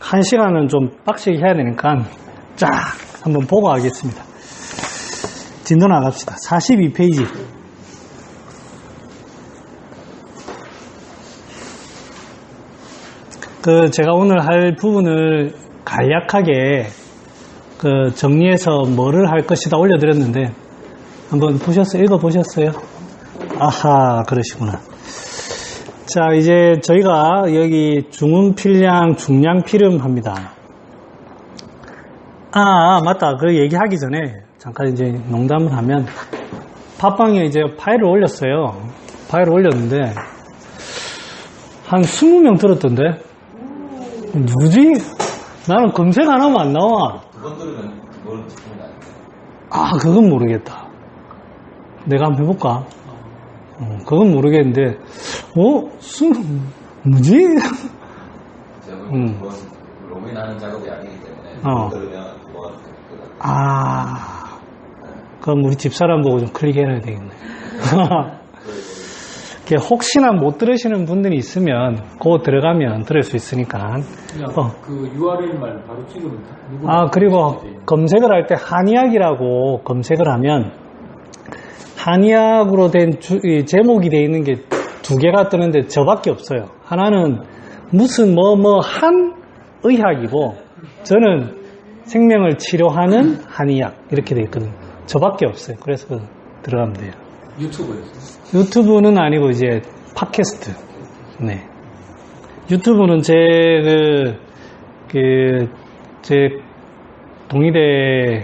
1시간은 좀 빡시게 해야 되니까 쫙 한번 보고 가겠습니다. 진도 나갑시다. 42페이지. 제가 오늘 할 부분을 간략하게 정리해서 뭐를 할 것이다 올려드렸는데 한번 보셨어요? 읽어보셨어요? 아하, 그러시구나. 자, 이제 저희가 여기 중음필량, 중량필음 합니다. 맞다. 그 얘기하기 전에 잠깐 이제 농담을 하면 팟빵에 이제 파일을 올렸어요. 파일을 올렸는데 한 20명 들었던데 누구지? 나는 검색 안 하면 안 나와. 그건 들으면 그걸 듣는 거 아닌가? 그건 모르겠다. 내가 한번 해볼까? 그건 모르겠는데 뭐지? 제가 로그인하는 작업이 아니기 때문에 그걸 들으면 그거가 그럼 우리 집사람 보고 좀 클릭해야 되겠네. 혹시나 못 들으시는 분들이 있으면 그거 들어가면 들을 수 있으니까. 그 URL만 바로 찍으면 그리고 검색을 할 때 한의학이라고 검색을 하면 한의학으로 된 제목이 되어 있는 게 두 개가 뜨는데 저밖에 없어요. 하나는 무슨 한 의학이고 저는 생명을 치료하는 한의학 이렇게 되어 있거든요. 저밖에 없어요. 그래서 들어가면 돼요. 유튜브에서? 유튜브는 아니고 이제 팟캐스트. 네. 유튜브는 제 동의대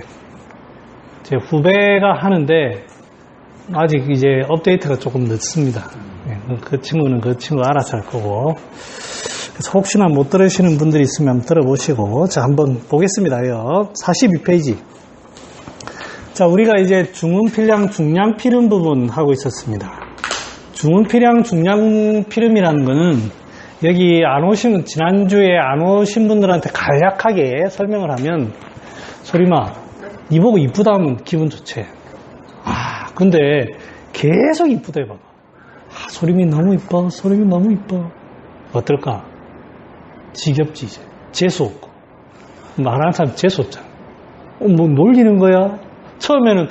제 후배가 하는데 아직 이제 업데이트가 조금 늦습니다. 네, 그 친구는 그 친구 알아서 할 거고. 그래서 혹시나 못 들으시는 분들이 있으면 한번 들어보시고. 자, 한번 보겠습니다요. 42페이지. 자, 우리가 이제 중음필량, 중량필음 부분 하고 있었습니다. 중음필량, 중량필음이라는 거는 여기 지난주에 안 오신 분들한테 간략하게 설명을 하면 소리마, 니 보고 이쁘다 하면 기분 좋지. 근데 계속 이쁘다 해봐봐. 소리미 너무 이뻐, 소리미 너무 이뻐. 어떨까? 지겹지, 이제. 재수없고. 말하는 사람 재수없잖아. 뭐 놀리는 거야? 처음에는,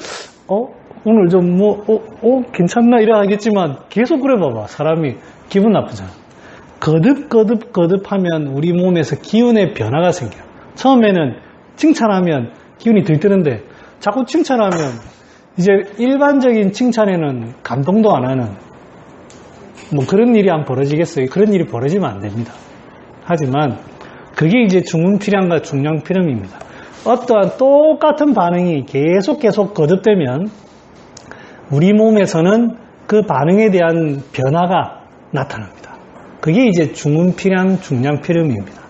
오늘 좀 괜찮나? 이래 하겠지만 계속 그래 봐봐. 사람이 기분 나쁘잖아. 거듭 하면 우리 몸에서 기운의 변화가 생겨요. 처음에는 칭찬하면 기운이 들뜨는데 자꾸 칭찬하면 이제 일반적인 칭찬에는 감동도 안 하는 그런 일이 안 벌어지겠어요? 그런 일이 벌어지면 안 됩니다. 하지만 그게 이제 중음필량과 중량필음입니다. 어떠한 똑같은 반응이 계속 거듭되면 우리 몸에서는 그 반응에 대한 변화가 나타납니다. 그게 이제 중음필량, 중량필음입니다.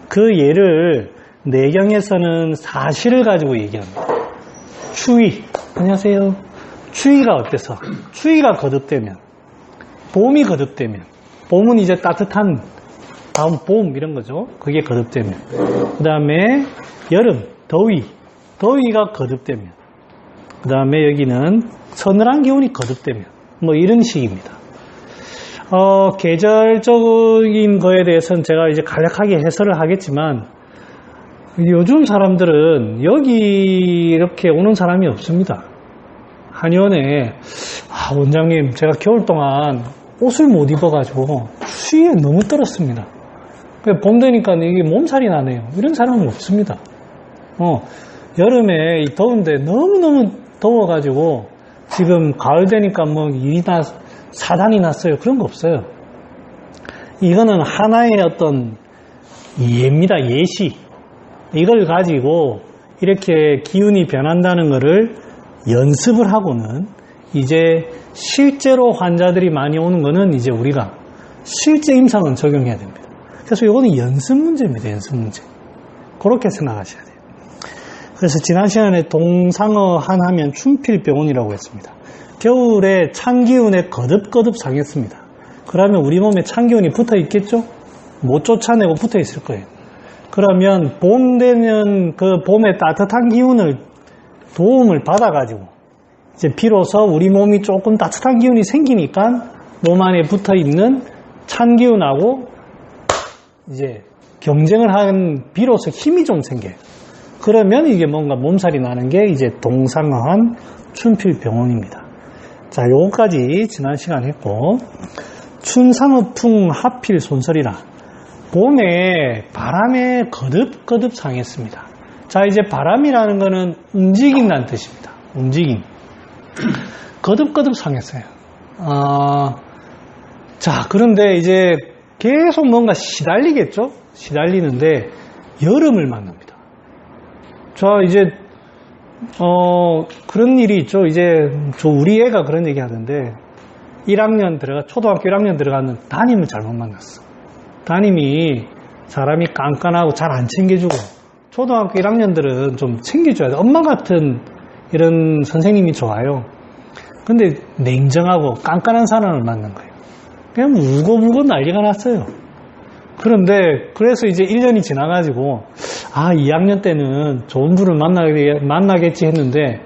그 예를 내경에서는 사실을 가지고 얘기합니다. 추위, 안녕하세요. 추위가 어때서? 추위가 거듭되면, 봄이 거듭되면, 봄은 이제 따뜻한 다음 봄 이런 거죠. 그게 거듭되면, 그 다음에 여름, 더위가 거듭되면, 그 다음에 여기는 서늘한 기온이 거듭되면, 이런 식입니다. 계절적인 거에 대해서는 제가 이제 간략하게 해설을 하겠지만 요즘 사람들은 여기 이렇게 오는 사람이 없습니다. 한의원에 원장님 제가 겨울 동안 옷을 못 입어가지고 추위에 너무 떨었습니다. 봄 되니까 이게 몸살이 나네요. 이런 사람은 없습니다. 여름에 더운데 너무너무 더워가지고 지금 가을 되니까 일이나 사단이 났어요. 그런 거 없어요. 이거는 하나의 어떤 예입니다. 예시. 이걸 가지고 이렇게 기운이 변한다는 것을 연습을 하고는 이제 실제로 환자들이 많이 오는 거는 이제 우리가 실제 임상은 적용해야 됩니다. 그래서 이거는 연습 문제입니다. 연습 문제. 그렇게 생각하셔야 돼요. 그래서 지난 시간에 동상어 한하면 춘필병원이라고 했습니다. 겨울에 찬기운에 거듭 상했습니다. 그러면 우리 몸에 찬기운이 붙어 있겠죠? 못 쫓아내고 붙어 있을 거예요. 그러면 봄 되면 그 봄의 따뜻한 기운을 도움을 받아가지고 이제 비로소 우리 몸이 조금 따뜻한 기운이 생기니까 몸 안에 붙어 있는 찬 기운하고 이제 경쟁을 한 비로소 힘이 좀 생겨요. 그러면 이게 뭔가 몸살이 나는 게 이제 동상어한 춘필병원입니다. 자, 요거까지 지난 시간 했고, 춘상어풍 하필 손설이라. 봄에 바람에 거듭거듭 상했습니다. 자, 이제 바람이라는 거는 움직인다는 뜻입니다. 움직임. 거듭거듭 상했어요. 자, 그런데 이제 계속 뭔가 시달리겠죠? 시달리는데 여름을 만납니다. 자, 이제 그런 일이 있죠. 이제 우리 애가 그런 얘기 하던데 초등학교 1학년 들어가는 담임을 잘못 만났어. 담임이 사람이 깐깐하고 잘 안 챙겨주고, 초등학교 1학년들은 좀 챙겨줘야 돼. 엄마 같은 이런 선생님이 좋아요. 근데 냉정하고 깐깐한 사람을 만난 거예요. 그냥 울고불고 난리가 났어요. 그런데 그래서 이제 1년이 지나가지고 2학년 때는 좋은 분을 만나겠지 했는데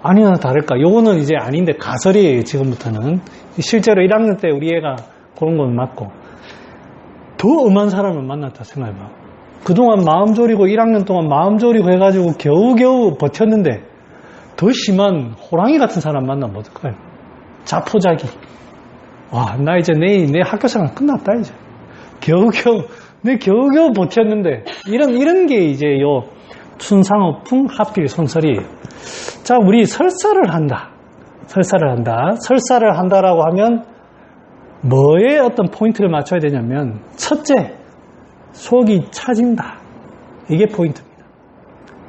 아니나 다를까 요거는 이제 아닌데 가설이에요. 지금부터는 실제로 1학년 때 우리 애가 그런 건 맞고 더 엄한 사람을 만났다 생각해봐. 그동안 마음 졸이고 1학년 동안 마음 졸이고 해가지고 겨우겨우 버텼는데 더 심한 호랑이 같은 사람 만나면 어떨까요? 자포자기. 와, 나 이제 내 학교 생활 끝났다 이제. 겨우겨우 버텼는데 이런 게 이제 요 춘상어풍 하필 손설이에요. 자, 우리 설사를 한다. 설사를 한다라고 하면 뭐에 어떤 포인트를 맞춰야 되냐면 첫째, 속이 차진다. 이게 포인트입니다.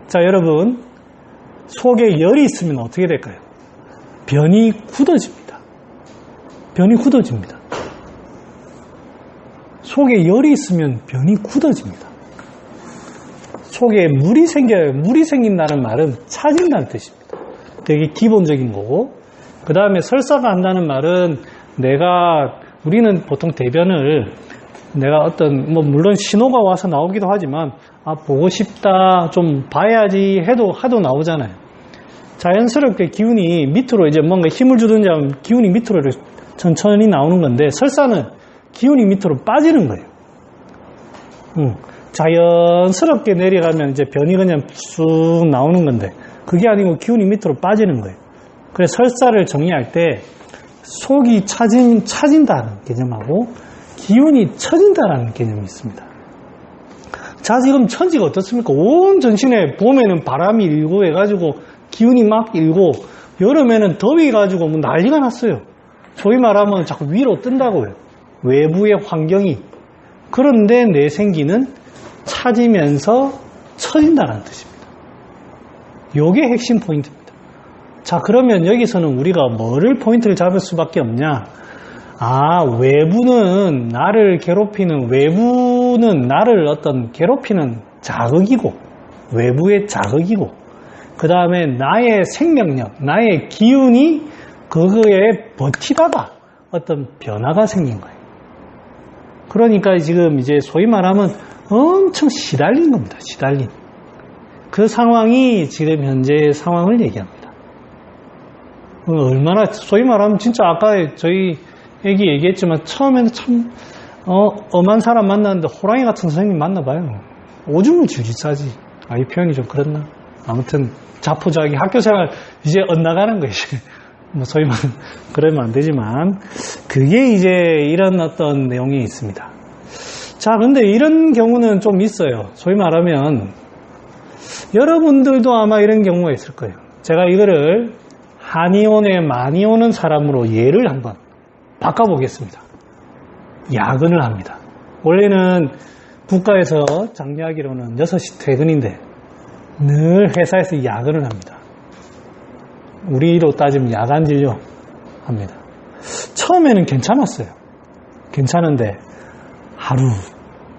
자, 여러분, 속에 열이 있으면 어떻게 될까요? 변이 굳어집니다. 속에 열이 있으면 변이 굳어집니다. 속에 물이 생겨요. 물이 생긴다는 말은 차진다는 뜻입니다. 되게 기본적인 거고, 그 다음에 설사가 한다는 말은 우리는 보통 대변을 내가 물론 신호가 와서 나오기도 하지만, 보고 싶다, 좀 봐야지 하도 나오잖아요. 자연스럽게 기운이 밑으로 이제 뭔가 힘을 주든지 하면 기운이 밑으로 천천히 나오는 건데, 설사는 기운이 밑으로 빠지는 거예요. 자연스럽게 내려가면 이제 변이 그냥 쑥 나오는 건데, 그게 아니고 기운이 밑으로 빠지는 거예요. 그래서 설사를 정의할 때 속이 차진다는 개념하고 기운이 처진다라는 개념이 있습니다. 자, 지금 천지가 어떻습니까? 온 전신에 봄에는 바람이 일고 해가지고 기운이 막 일고, 여름에는 더위 가지고 뭐 난리가 났어요. 소위 말하면 자꾸 위로 뜬다고요. 외부의 환경이. 그런데 내 생기는 차지면서 처진다는 뜻입니다. 요게 핵심 포인트입니다. 자, 그러면 여기서는 우리가 뭐를 포인트를 잡을 수밖에 없냐? 외부는 나를 괴롭히는 자극이고, 외부의 자극이고, 그 다음에 나의 생명력, 나의 기운이 그거에 버티다가 어떤 변화가 생긴 거예요. 그러니까 지금 이제 소위 말하면 엄청 시달린 겁니다. 시달린. 그 상황이 지금 현재의 상황을 얘기합니다. 얼마나, 소위 말하면 진짜 아까 저희 애기 얘기했지만 처음에는 참 엄한 사람 만났는데 호랑이 같은 선생님 만나봐요. 오줌을 질질 싸지. 이 표현이 좀 그렇나? 아무튼 자포자기 학교생활 이제 엇나가는 거예요. 뭐 소위 말하면 그러면 안 되지만 그게 이제 이런 어떤 내용이 있습니다. 자, 근데 이런 경우는 좀 있어요. 소위 말하면 여러분들도 아마 이런 경우가 있을 거예요. 제가 이거를 한이 오네 많이 오는 사람으로 예를 한번 바꿔보겠습니다. 야근을 합니다. 원래는 국가에서 장려하기로는 6시 퇴근인데 늘 회사에서 야근을 합니다. 우리로 따지면 야간 진료 합니다. 처음에는 괜찮았어요. 괜찮은데 하루,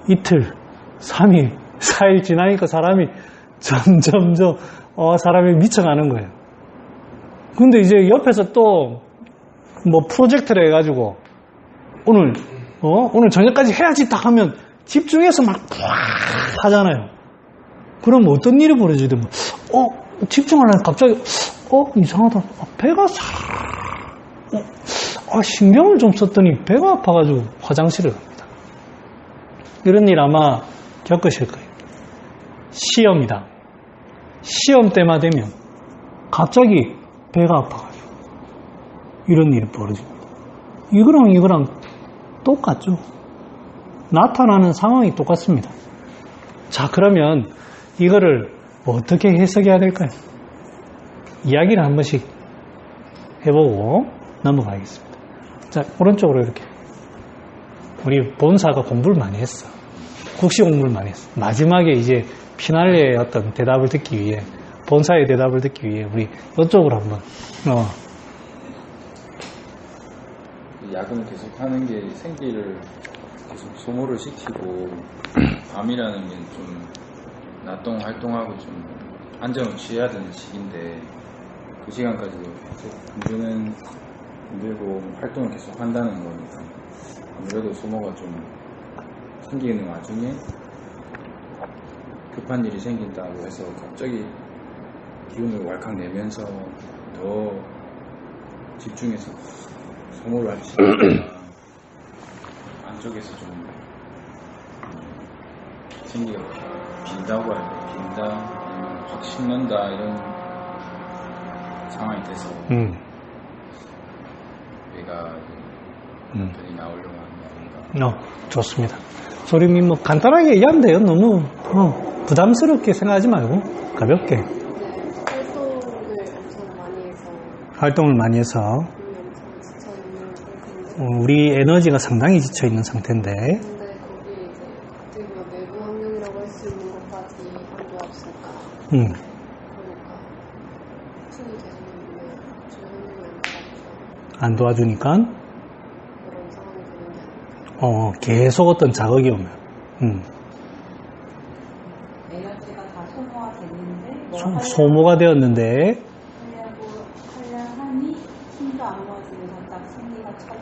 이틀, 3일, 4일 지나니까 사람이 점점 사람이 미쳐가는 거예요. 근데 이제 옆에서 또 뭐 프로젝트를 해가지고 오늘 저녁까지 해야지 딱 하면 집중해서 막 하잖아요. 그럼 어떤 일이 벌어지든 집중하려면 갑자기 이상하다. 배가 신경을 좀 썼더니 배가 아파가지고 화장실을 갑니다. 이런 일 아마 겪으실 거예요. 시험이다. 시험 때만 되면 갑자기 배가 아파가지고 이런 일이 벌어집니다. 이거랑 똑같죠. 나타나는 상황이 똑같습니다. 자, 그러면 이거를 어떻게 해석해야 될까요? 이야기를 한 번씩 해보고 넘어가겠습니다. 자, 오른쪽으로 이렇게. 우리 본사가 공부를 많이 했어. 국시 공부를 많이 했어. 마지막에 이제 피날레의 어떤 대답을 듣기 위해, 본사의 대답을 듣기 위해 우리 이쪽으로 한번. 야근을 계속 하는 게 생기를 계속 소모를 시키고 밤이라는 게 좀 낮동 활동하고 좀 안정을 취해야 되는 시기인데 그 시간까지도 계속 힘들고 활동을 계속 한다는 거니까 아무래도 소모가 좀 생기는 와중에 급한 일이 생긴다고 해서 갑자기 기운을 왈칵 내면서 더 집중해서 소모를 할 수 있으니까 안쪽에서 좀 생기가 빈다고 할까, 빈다 아니면 확 식는다 이런 상황이 돼서 배가 편히 나오려고 하는 거 아닌가. 좋습니다. 소림이 뭐 간단하게 얘기하면 돼요. 너무 부담스럽게 생각하지 말고 가볍게. 활동을 많이 해서 우리 에너지가 상당히 지쳐있는 상태인데 근데 거기 이제 어떻게 보면 내부 환경이라고 할 수 있는 것까지 안 좋았을까. 그러니까 팀이 계속 있는데 주변 환경이 안 도와주니까 그런 상황이 되는 게 아닐까. 계속 어떤 자극이 오면 에너지가 다 소모가 됐는데 소모가 되었는데 하려 하니 힘도 안 모아지면서 딱 생기가 차진다.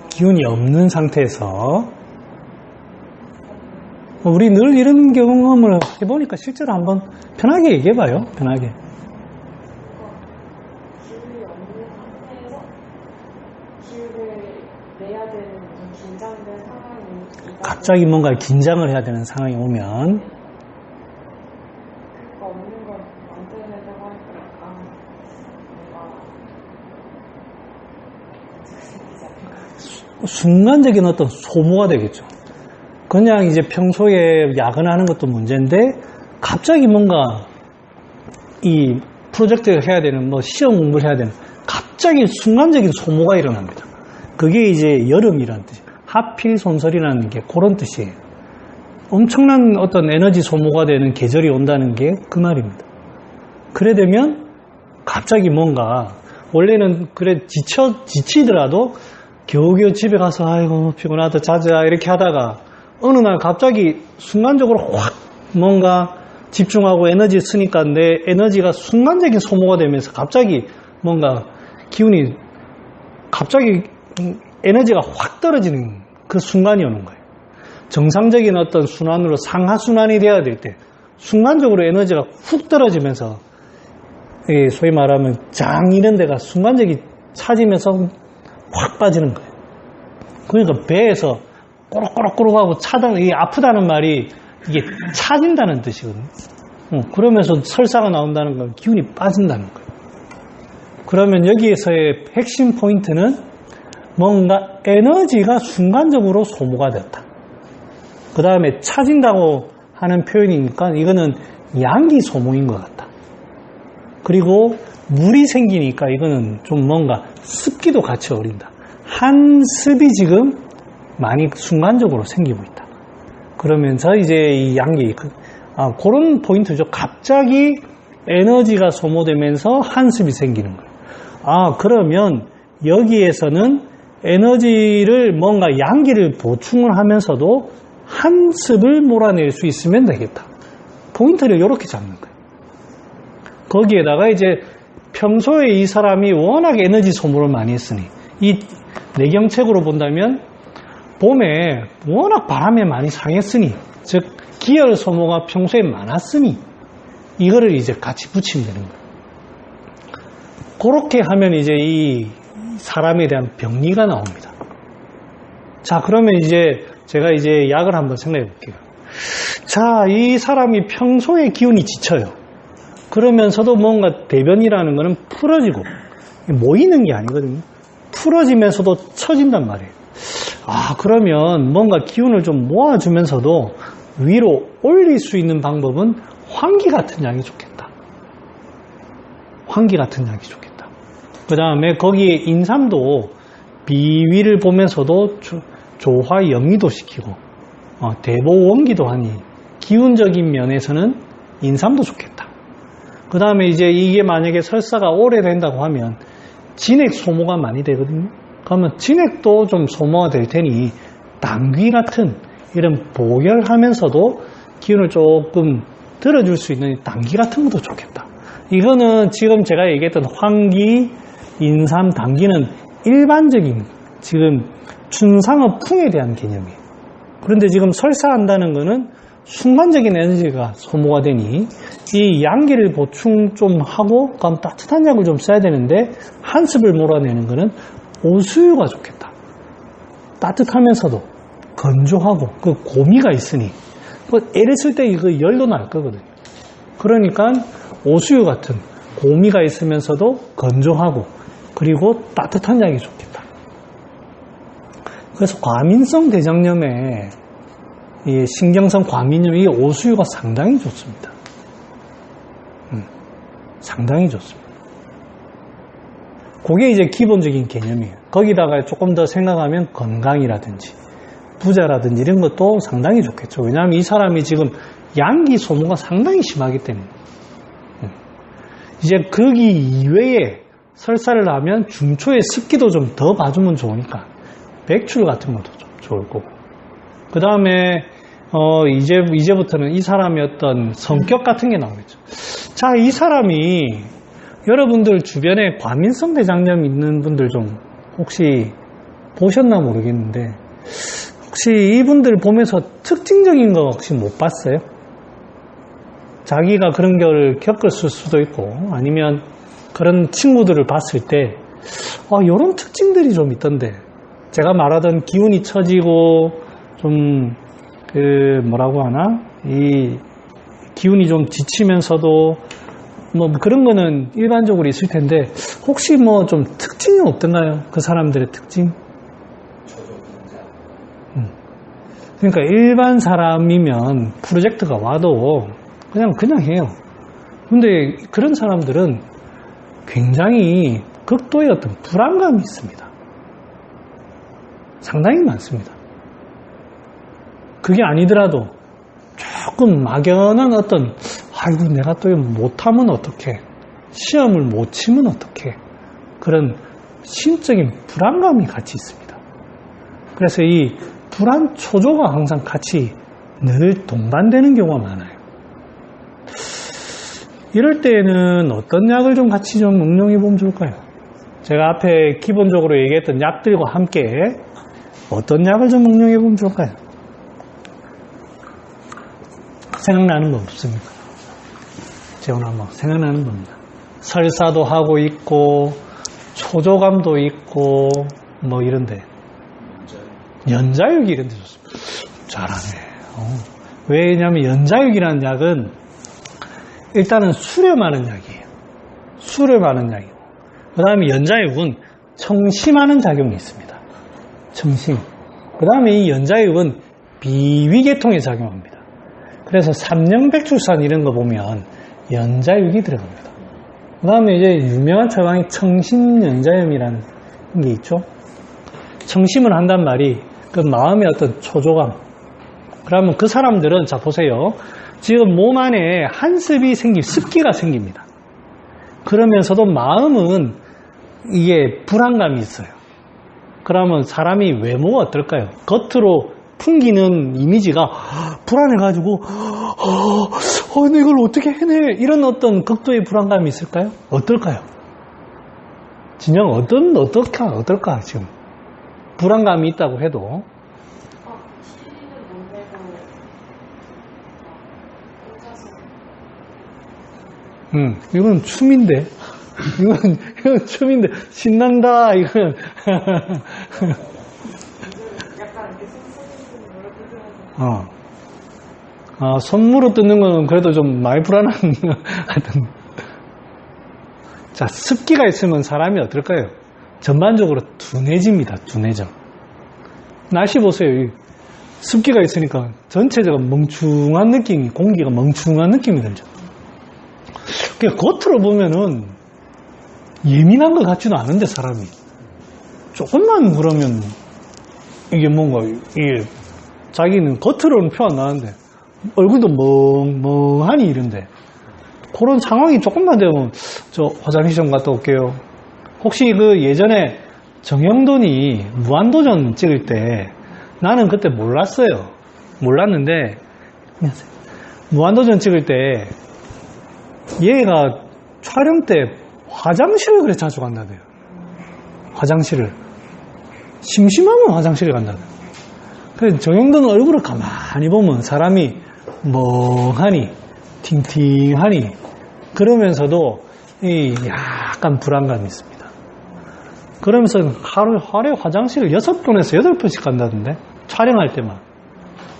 기운이 없는 상태에서 우리 늘 이런 경험을 해보니까 실제로 한번 편하게 얘기해봐요. 편하게. 기운이 없는 상태에서 기운을 내야 되는 무슨 긴장된 상황이 갑자기 뭔가 긴장을 해야 되는 상황이 오면 그거 없는 걸 만들어내려고 하니까 뭔가 순간적인 어떤 소모가 되겠죠. 그냥 이제 평소에 야근하는 것도 문제인데 갑자기 뭔가 이 프로젝트를 해야 되는 뭐 시험 공부를 해야 되는 갑자기 순간적인 소모가 일어납니다. 그게 이제 여름이라는 뜻이에요. 하필 손설이라는 게 그런 뜻이에요. 엄청난 어떤 에너지 소모가 되는 계절이 온다는 게 그 말입니다. 그래 되면 갑자기 뭔가 원래는 그래 지치더라도 겨우겨우 집에 가서 아이고 피곤하다 자자 이렇게 하다가 어느 날 갑자기 순간적으로 확 뭔가 집중하고 에너지 쓰니까 내 에너지가 순간적인 소모가 되면서 갑자기 뭔가 기운이 갑자기 에너지가 확 떨어지는 그 순간이 오는 거예요. 정상적인 어떤 순환으로 상하순환이 돼야 될 때 순간적으로 에너지가 훅 떨어지면서 소위 말하면 장 이런 데가 순간적이 차지면서 확 빠지는 거예요. 그러니까 배에서 꼬록꼬록꼬록하고 아프다는 말이 이게 차진다는 뜻이거든요. 그러면서 설사가 나온다는 건 기운이 빠진다는 거예요. 그러면 여기에서의 핵심 포인트는 뭔가 에너지가 순간적으로 소모가 되었다. 그 다음에 차진다고 하는 표현이니까 이거는 양기 소모인 것 같다. 그리고 물이 생기니까 이거는 좀 뭔가 습기도 같이 어린다. 한습이 지금 많이 순간적으로 생기고 있다. 그러면서 이제 이 양기, 그런 포인트죠. 갑자기 에너지가 소모되면서 한습이 생기는 거예요. 그러면 여기에서는 에너지를 뭔가 양기를 보충을 하면서도 한습을 몰아낼 수 있으면 되겠다. 포인트를 이렇게 잡는 거예요. 거기에다가 이제 평소에 이 사람이 워낙 에너지 소모를 많이 했으니 이 내경책으로 본다면 봄에 워낙 바람에 많이 상했으니 즉 기혈 소모가 평소에 많았으니 이거를 이제 같이 붙이면 되는 거예요. 그렇게 하면 이제 이 사람에 대한 병리가 나옵니다. 자, 그러면 이제 제가 이제 약을 한번 생각해 볼게요. 자, 이 사람이 평소에 기운이 지쳐요. 그러면서도 뭔가 대변이라는 거는 풀어지고 모이는 게 아니거든요. 풀어지면서도 처진단 말이에요. 아, 그러면 뭔가 기운을 좀 모아주면서도 위로 올릴 수 있는 방법은 환기 같은 약이 좋겠다. 환기 같은 약이 좋겠다. 그 다음에 거기에 인삼도 비위를 보면서도 조화 영리도 시키고 대보 원기도 하니 기운적인 면에서는 인삼도 좋겠다. 그 다음에 이제 이게 만약에 설사가 오래 된다고 하면 진액 소모가 많이 되거든요. 그러면 진액도 좀 소모가 될 테니 당귀 같은 이런 보결하면서도 기운을 조금 들어줄 수 있는 당귀 같은 것도 좋겠다. 이거는 지금 제가 얘기했던 환기, 인삼, 당귀는 일반적인 지금 춘상의 풍에 대한 개념이에요. 그런데 지금 설사한다는 거는 순간적인 에너지가 소모가 되니 이 양기를 보충 좀 하고 그럼 따뜻한 약을 좀 써야 되는데 한습을 몰아내는 거는 오수유가 좋겠다. 따뜻하면서도 건조하고 그 고미가 있으니 애를 쓸 때 그 열도 날 거거든요. 그러니까 오수유 같은 고미가 있으면서도 건조하고 그리고 따뜻한 약이 좋겠다. 그래서 과민성 대장염에 이 신경성 과민염, 이 오수유가 상당히 좋습니다. 상당히 좋습니다. 그게 이제 기본적인 개념이에요. 거기다가 조금 더 생각하면 건강이라든지 부자라든지 이런 것도 상당히 좋겠죠. 왜냐하면 이 사람이 지금 양기 소모가 상당히 심하기 때문에. 이제 거기 이외에 설사를 하면 중초에 습기도 좀 더 봐주면 좋으니까 백출 같은 것도 좀 좋을 거고. 그 다음에 이제부터는 이 사람의 어떤 성격 같은 게 나오겠죠. 자, 이 사람이 여러분들 주변에 과민성 대장염 있는 분들 좀 혹시 보셨나 모르겠는데 혹시 이분들 보면서 특징적인 거 혹시 못 봤어요? 자기가 그런 걸 겪었을 수도 있고 아니면 그런 친구들을 봤을 때 이런 특징들이 좀 있던데 제가 말하던 기운이 처지고 좀 뭐라고 하나 이 기운이 좀 지치면서도 뭐 그런 거는 일반적으로 있을 텐데 혹시 뭐 좀 특징이 어떤가요? 그 사람들의 특징? 그러니까 일반 사람이면 프로젝트가 와도 그냥 해요. 근데 그런 사람들은 굉장히 극도의 어떤 불안감이 있습니다. 상당히 많습니다. 그게 아니더라도 조금 막연한 어떤 아이고 내가 또 못하면 어떡해, 시험을 못 치면 어떡해, 그런 심적인 불안감이 같이 있습니다. 그래서 이 불안 초조가 항상 같이 늘 동반되는 경우가 많아요. 이럴 때에는 어떤 약을 좀 같이 좀 응용해 보면 좋을까요? 제가 앞에 기본적으로 얘기했던 약들과 함께 어떤 약을 좀 응용해 보면 좋을까요? 생각나는 거 없습니까? 재훈아, 뭐 생각나는 겁니다. 설사도 하고 있고 초조감도 있고 뭐 이런데 연자육이 이런 데 좋습니다. 잘하네. 왜냐하면 연자육이라는 약은 일단은 수렴하는 약이에요. 수렴하는 약이고 그 다음에 연자육은 청심하는 작용이 있습니다. 청심. 그 다음에 이 연자육은 비위계통에 작용합니다. 그래서 삼령백출산 이런 거 보면 연자육이 들어갑니다. 그 다음에 이제 유명한 처방이 청심연자염이라는 게 있죠. 청심을 한단 말이 그 마음의 어떤 초조감. 그러면 그 사람들은 자 보세요. 지금 몸 안에 한습이 습기가 생깁니다. 그러면서도 마음은 이게 불안감이 있어요. 그러면 사람이 외모가 어떨까요? 겉으로 풍기는 이미지가 불안해가지고 내가 이걸 어떻게 해내? 이런 어떤 극도의 불안감이 있을까요? 어떨까요? 진영 어떨까 지금 불안감이 있다고 해도 시리는 못 내고 혼자서 이건 춤인데. 이건 춤인데. 신난다, 이건. 손으로 뜯는 건 그래도 좀 많이 불안한, 하여튼. 자, 습기가 있으면 사람이 어떨까요? 전반적으로 둔해집니다, 둔해져. 날씨 보세요. 습기가 있으니까 전체적으로 멍충한 느낌이, 공기가 멍충한 느낌이 들죠. 그러니까 겉으로 보면은 예민한 것 같지도 않은데, 사람이. 조금만 그러면 이게 뭔가, 이게 자기는 겉으로는 표 안 나는데, 얼굴도 멍멍하니 이런데, 그런 상황이 조금만 되면, 저 화장실 좀 갔다 올게요. 혹시 그 예전에 정영돈이 무한도전 찍을 때, 나는 그때 몰랐어요. 몰랐는데, 안녕하세요. 무한도전 찍을 때, 얘가 촬영 때 화장실을 그래 자주 간다대요. 화장실을. 심심하면 화장실에 간다대요. 그래서 정영돈 얼굴을 가만히 보면 사람이 멍하니, 팅팅하니, 그러면서도 약간 불안감이 있습니다. 그러면서 하루에 화장실을 6번에서 8번씩 간다던데, 촬영할 때만.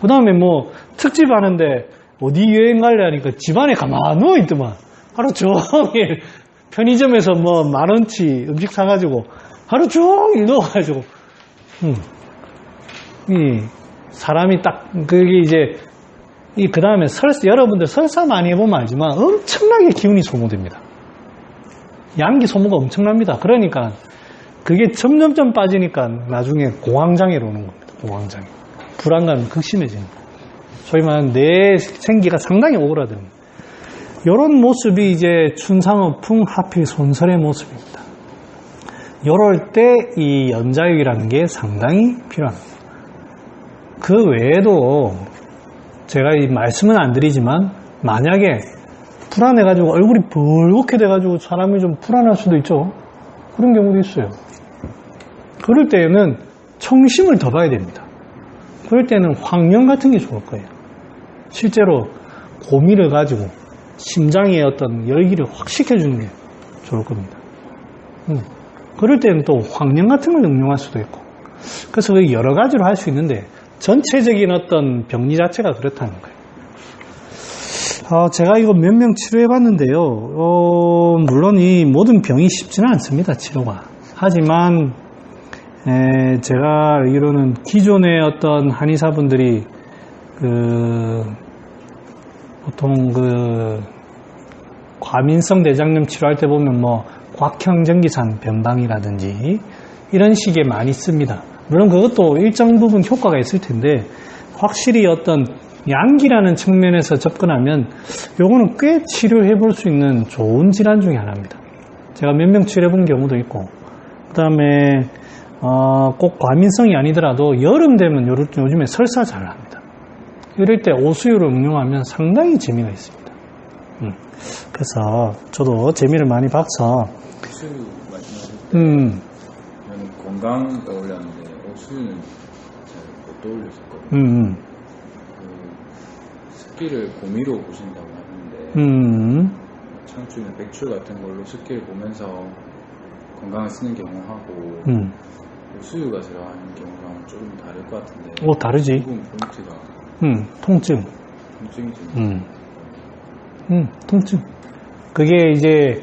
그 다음에 뭐 특집 하는데 어디 여행 갈래 하니까 집안에 가만히 누워있더만. 하루 종일 편의점에서 뭐 10,000원치 음식 사가지고 하루 종일 누워가지고. 이 사람이 딱, 그게 이제, 그 다음에 여러분들 설사 많이 해보면 알지만 엄청나게 기운이 소모됩니다. 양기 소모가 엄청납니다. 그러니까 그게 점점점 빠지니까 나중에 공황장애로 오는 겁니다. 공황장애. 불안감이 극심해지는 거예요. 소위 말하는 뇌 생기가 상당히 오그라듭니다. 이런 모습이 이제 춘상어풍 하필 손설의 모습입니다. 이럴 때 이 연자육이라는 게 상당히 필요합니다. 그 외에도 제가 이 말씀은 안 드리지만 만약에 불안해가지고 얼굴이 벌겋게 돼가지고 사람이 좀 불안할 수도 있죠. 그런 경우도 있어요. 그럴 때는 청심을 더 봐야 됩니다. 그럴 때는 황령 같은 게 좋을 거예요. 실제로 고미를 가지고 심장의 어떤 열기를 확 식혀주는 게 좋을 겁니다. 그럴 때는 또 황령 같은 걸 응용할 수도 있고. 그래서 여러 가지로 할 수 있는데 전체적인 어떤 병리 자체가 그렇다는 거예요. 제가 이거 몇 명 치료해 봤는데요. 물론 이 모든 병이 쉽지는 않습니다, 치료가. 하지만 제가 알기로는 기존의 어떤 한의사분들이 보통 과민성 대장염 치료할 때 보면 뭐 곽형전기산 변방이라든지 이런 식의 많이 씁니다. 물론 그것도 일정 부분 효과가 있을 텐데 확실히 어떤 양기라는 측면에서 접근하면 요거는 꽤 치료해 볼 수 있는 좋은 질환 중에 하나입니다. 제가 몇 명 치료해 본 경우도 있고, 그 다음에 꼭 과민성이 아니더라도 여름 되면 요즘에 설사 잘 합니다. 이럴 때 오수유를 응용하면 상당히 재미가 있습니다. 그래서 저도 재미를 많이 봐서 오수유 말씀하실 때 저는 건강 떠올렸는데 오수유는 잘 못 떠올렸었거든요. 습기를 고미로 보신다고 하는데 창추나 백출 같은 걸로 습기를 보면서 건강을 쓰는 경우하고 오수유가 들어가는 경우랑 조금 다를 것 같은데. 다르지. 부분 포인트가 통증. 통증이 통증. 그게 이제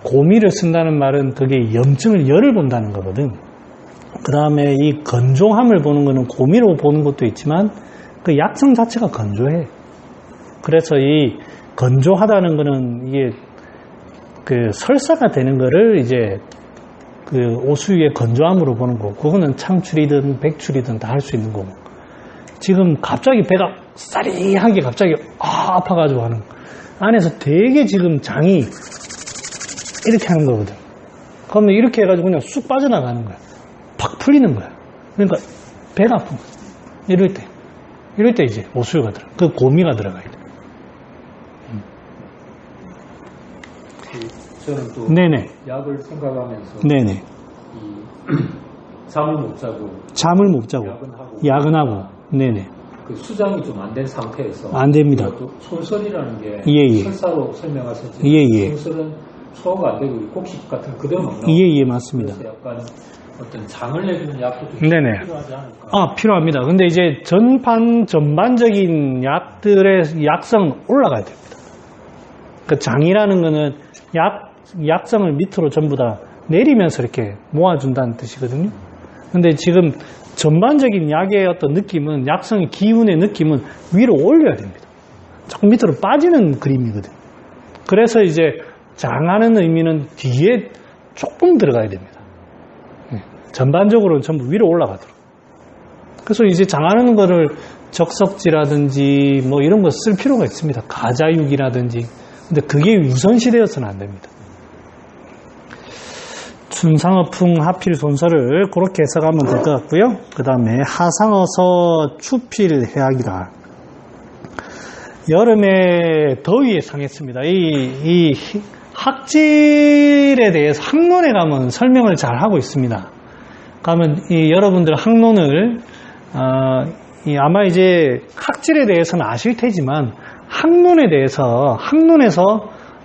고미를 쓴다는 말은 그게 염증을 열을 본다는 거거든. 그 다음에 이 건조함을 보는 거는 고미로 보는 것도 있지만 그 약성 자체가 건조해. 그래서 이 건조하다는 거는 이게 그 설사가 되는 거를 이제 그 오수유의 건조함으로 보는 거고, 그거는 창출이든 백출이든 다 할 수 있는 거고. 지금 갑자기 배가 싸리하게 갑자기 아파가지고 하는, 안에서 되게 지금 장이 이렇게 하는 거거든. 그러면 이렇게 해가지고 그냥 쑥 빠져나가는 거야. 팍 풀리는 거야. 그러니까 배가 아픈 거야. 이럴 때 이제 오수유가 들어가. 그 고미가 들어가야 돼. 저는 또 네네. 약을 생각하면서 네네. 잠을 못 자고 잠을 못 자고 야근하고 야근하고 네네. 그 수정이 좀 안 된 상태에서 안 됩니다. 또 솔설이라는 게 예. 설사로 설명하셨지. 예. 솔설은 소화가 안 되고 곡식 같은 그대로 먹는 예, 맞습니다. 그래서 약간 어떤 장을 내주는 약도 좀 네네. 필요하지 않을까. 필요합니다. 근데 이제 전반적인 약들의 약성은 올라가야 됩니다. 그 장이라는 거는 약성을 밑으로 전부 다 내리면서 이렇게 모아준다는 뜻이거든요. 근데 지금 전반적인 약의 어떤 느낌은, 약성의 기운의 느낌은 위로 올려야 됩니다. 조금 밑으로 빠지는 그림이거든요. 그래서 이제 장하는 의미는 뒤에 조금 들어가야 됩니다. 전반적으로는 전부 위로 올라가도록. 그래서 이제 장하는 거를 적석지라든지 뭐 이런 거 쓸 필요가 있습니다. 가자육이라든지. 근데 그게 우선시되어서는 안 됩니다. 춘상어풍 하필 손설을 그렇게 해석하면 될 것 같고요. 그 다음에 하상어서 추필 해악이라. 여름에 더위에 상했습니다. 이 학질에 대해서 학론에 가면 설명을 잘 하고 있습니다. 그러면 여러분들 학론을 아마 이제 학질에 대해서는 아실 테지만 학론에서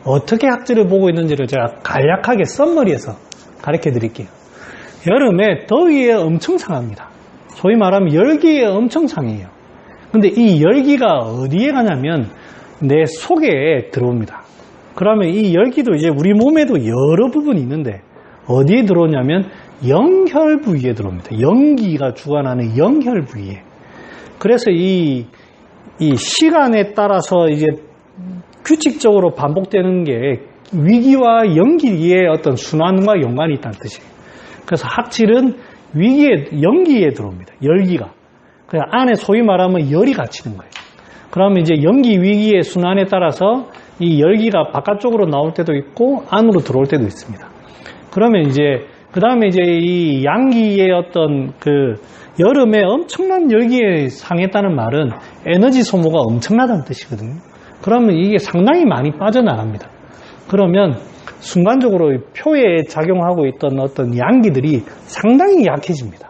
어떻게 학질을 보고 있는지를 제가 간략하게 썸머리해서 가르쳐 드릴게요. 여름에 더위에 엄청 상합니다. 소위 말하면 열기에 엄청 상해요. 근데 이 열기가 어디에 가냐면 내 속에 들어옵니다. 그러면 이 열기도 이제 우리 몸에도 여러 부분이 있는데 어디에 들어오냐면 영혈 부위에 들어옵니다. 영기가 주관하는 영혈 부위에. 그래서 이 시간에 따라서 이제 규칙적으로 반복되는 게 위기와 영기의 어떤 순환과 연관이 있다는 뜻이에요. 그래서 학질은 영기에 들어옵니다. 열기가. 그냥 안에 소위 말하면 열이 갇히는 거예요. 그러면 이제 영기 위기의 순환에 따라서 이 열기가 바깥쪽으로 나올 때도 있고 안으로 들어올 때도 있습니다. 그러면 이제 그 다음에 이제 이 양기의 어떤 그 여름에 엄청난 열기에 상했다는 말은 에너지 소모가 엄청나다는 뜻이거든요. 그러면 이게 상당히 많이 빠져나갑니다. 그러면 순간적으로 표에 작용하고 있던 어떤 양기들이 상당히 약해집니다.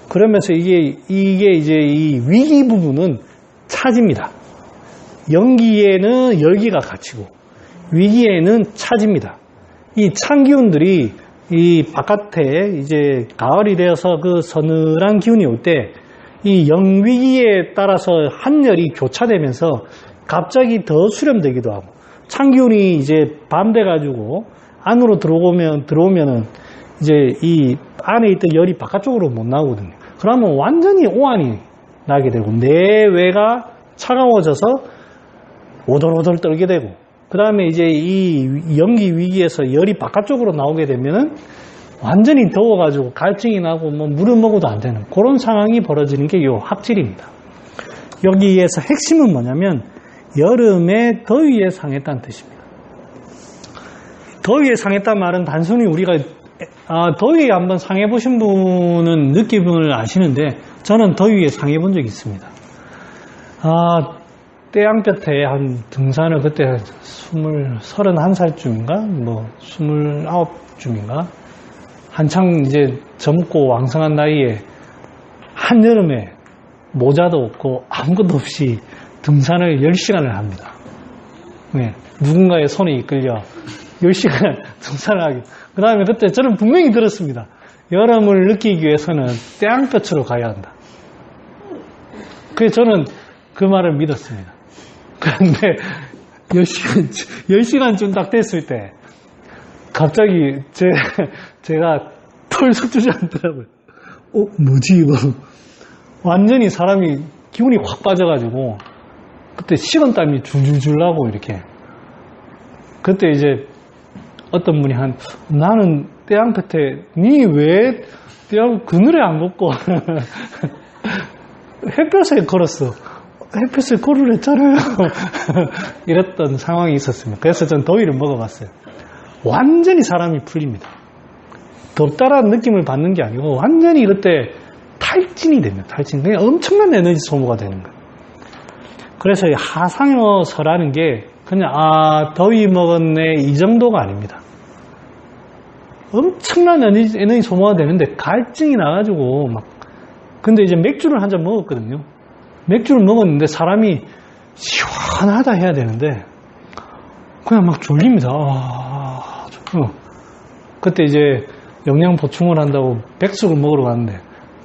그러면서 이게 이제 이 위기 부분은 차집니다. 영기에는 열기가 갇히고 위기에는 차집니다. 이 찬 기운들이 이 바깥에 이제 가을이 되어서 그 서늘한 기운이 올 때 이 영위기에 따라서 한열이 교차되면서 갑자기 더 수렴되기도 하고 찬 기운이 이제 밤돼 가지고 안으로 들어오면은 이제 이 안에 있던 열이 바깥쪽으로 못 나오거든요. 그러면 완전히 오한이 나게 되고 내외가 차가워져서 오돌오돌 떨게 되고 그 다음에 이제 이 연기 위기에서 열이 바깥쪽으로 나오게 되면은 완전히 더워가지고 갈증이 나고 뭐 물을 먹어도 안 되는 그런 상황이 벌어지는 게 요 합질입니다. 여기에서 핵심은 뭐냐면 여름에 더위에 상했다는 뜻입니다. 더위에 상했다는 말은 단순히 우리가 더위에 한번 상해보신 분은 느낌을 아시는데 저는 더위에 상해본 적이 있습니다. 태양볕에 한 등산을 그때 31살쯤인가 뭐 29쯤인가 한창 이제 젊고 왕성한 나이에 한여름에 모자도 없고 아무것도 없이 등산을 10시간을 합니다. 네, 누군가의 손에 이끌려 10시간 등산을 하기. 그 다음에 그때 저는 분명히 들었습니다. 여름을 느끼기 위해서는 태양볕으로 가야 한다. 그래서 저는 그 말을 믿었습니다. 그런데 10시간쯤 딱 됐을 때 갑자기 제가 털썩 주저앉더라고요. 뭐지 이거. 완전히 사람이 기운이 확 빠져가지고 그때 식은땀이 줄줄줄 나고 이렇게. 그때 이제 어떤 분이 나는 태양볕에 니 왜 그늘에 안 걷고 햇볕에 걸었어. 햇볕을 걸으랬잖아요. 이랬던 상황이 있었습니다. 그래서 전 더위를 먹어봤어요. 완전히 사람이 풀립니다. 덥다라는 느낌을 받는 게 아니고 완전히 그때 탈진이 됩니다. 탈진. 그냥 엄청난 에너지 소모가 되는 거예요. 그래서 하상어서라는 게 그냥 더위 먹었네 이 정도가 아닙니다. 엄청난 에너지 소모가 되는데 갈증이 나가지고 근데 이제 맥주를 한 잔 먹었거든요. 맥주를 먹었는데 사람이 시원하다 해야 되는데 그냥 막 졸립니다. 그때 이제 영양 보충을 한다고 백숙을 먹으러 갔는데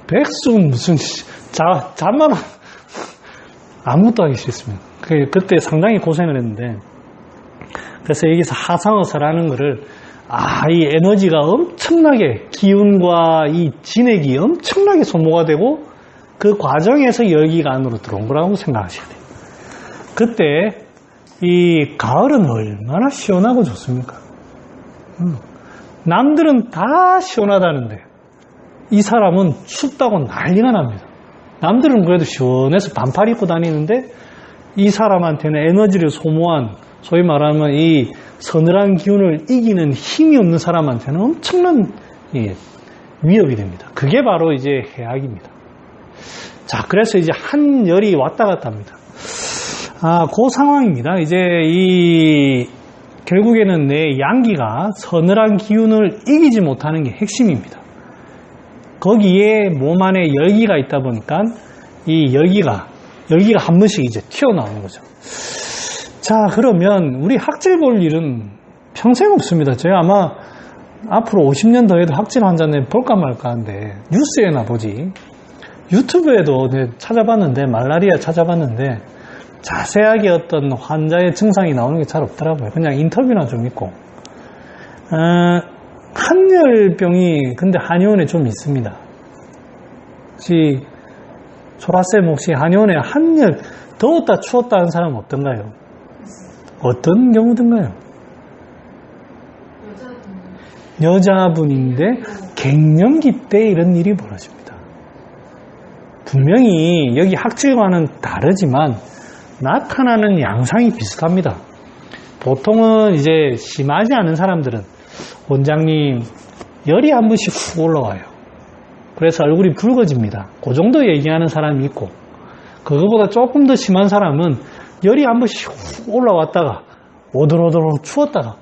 백숙은 무슨 잠만 아무것도 하기 싫습니다. 그때 상당히 고생을 했는데 그래서 여기서 하상어사라는 거를 이 에너지가 엄청나게 기운과 이 진액이 엄청나게 소모가 되고 그 과정에서 열기가 안으로 들어온 거라고 생각하셔야 돼요. 그때 이 가을은 얼마나 시원하고 좋습니까? 남들은 다 시원하다는데 이 사람은 춥다고 난리가 납니다. 남들은 그래도 시원해서 반팔 입고 다니는데 이 사람한테는 에너지를 소모한 소위 말하면 이 서늘한 기운을 이기는 힘이 없는 사람한테는 엄청난 위협이 됩니다. 그게 바로 이제 해악입니다. 자, 그래서 이제 한열이 왔다 갔다 합니다. 그 상황입니다. 이제 결국에는 내 양기가 서늘한 기운을 이기지 못하는 게 핵심입니다. 거기에 몸 안에 열기가 있다 보니까 이 열기가 한 번씩 이제 튀어나오는 거죠. 자, 그러면 우리 학질 볼 일은 평생 없습니다. 제가 아마 앞으로 50년 더 해도 학질 환자는 볼까 말까 한데 뉴스에나 보지. 유튜브에도 찾아봤는데 말라리아 찾아봤는데 자세하게 어떤 환자의 증상이 나오는 게 잘 없더라고요. 그냥 인터뷰나 좀 있고. 한열병이 근데 한의원에 좀 있습니다. 혹시 소라쌤 혹시 한의원에 한열 더웠다 추웠다 하는 사람 없던가요? 어떤 경우든가요? 여자분인데 갱년기 때 이런 일이 벌어집니다. 분명히 여기 학질과는 다르지만 나타나는 양상이 비슷합니다. 보통은 이제 심하지 않은 사람들은 원장님 열이 한 번씩 훅 올라와요. 그래서 얼굴이 붉어집니다. 그 정도 얘기하는 사람이 있고 그거보다 조금 더 심한 사람은 열이 한 번씩 훅 올라왔다가 오돌오돌 추웠다가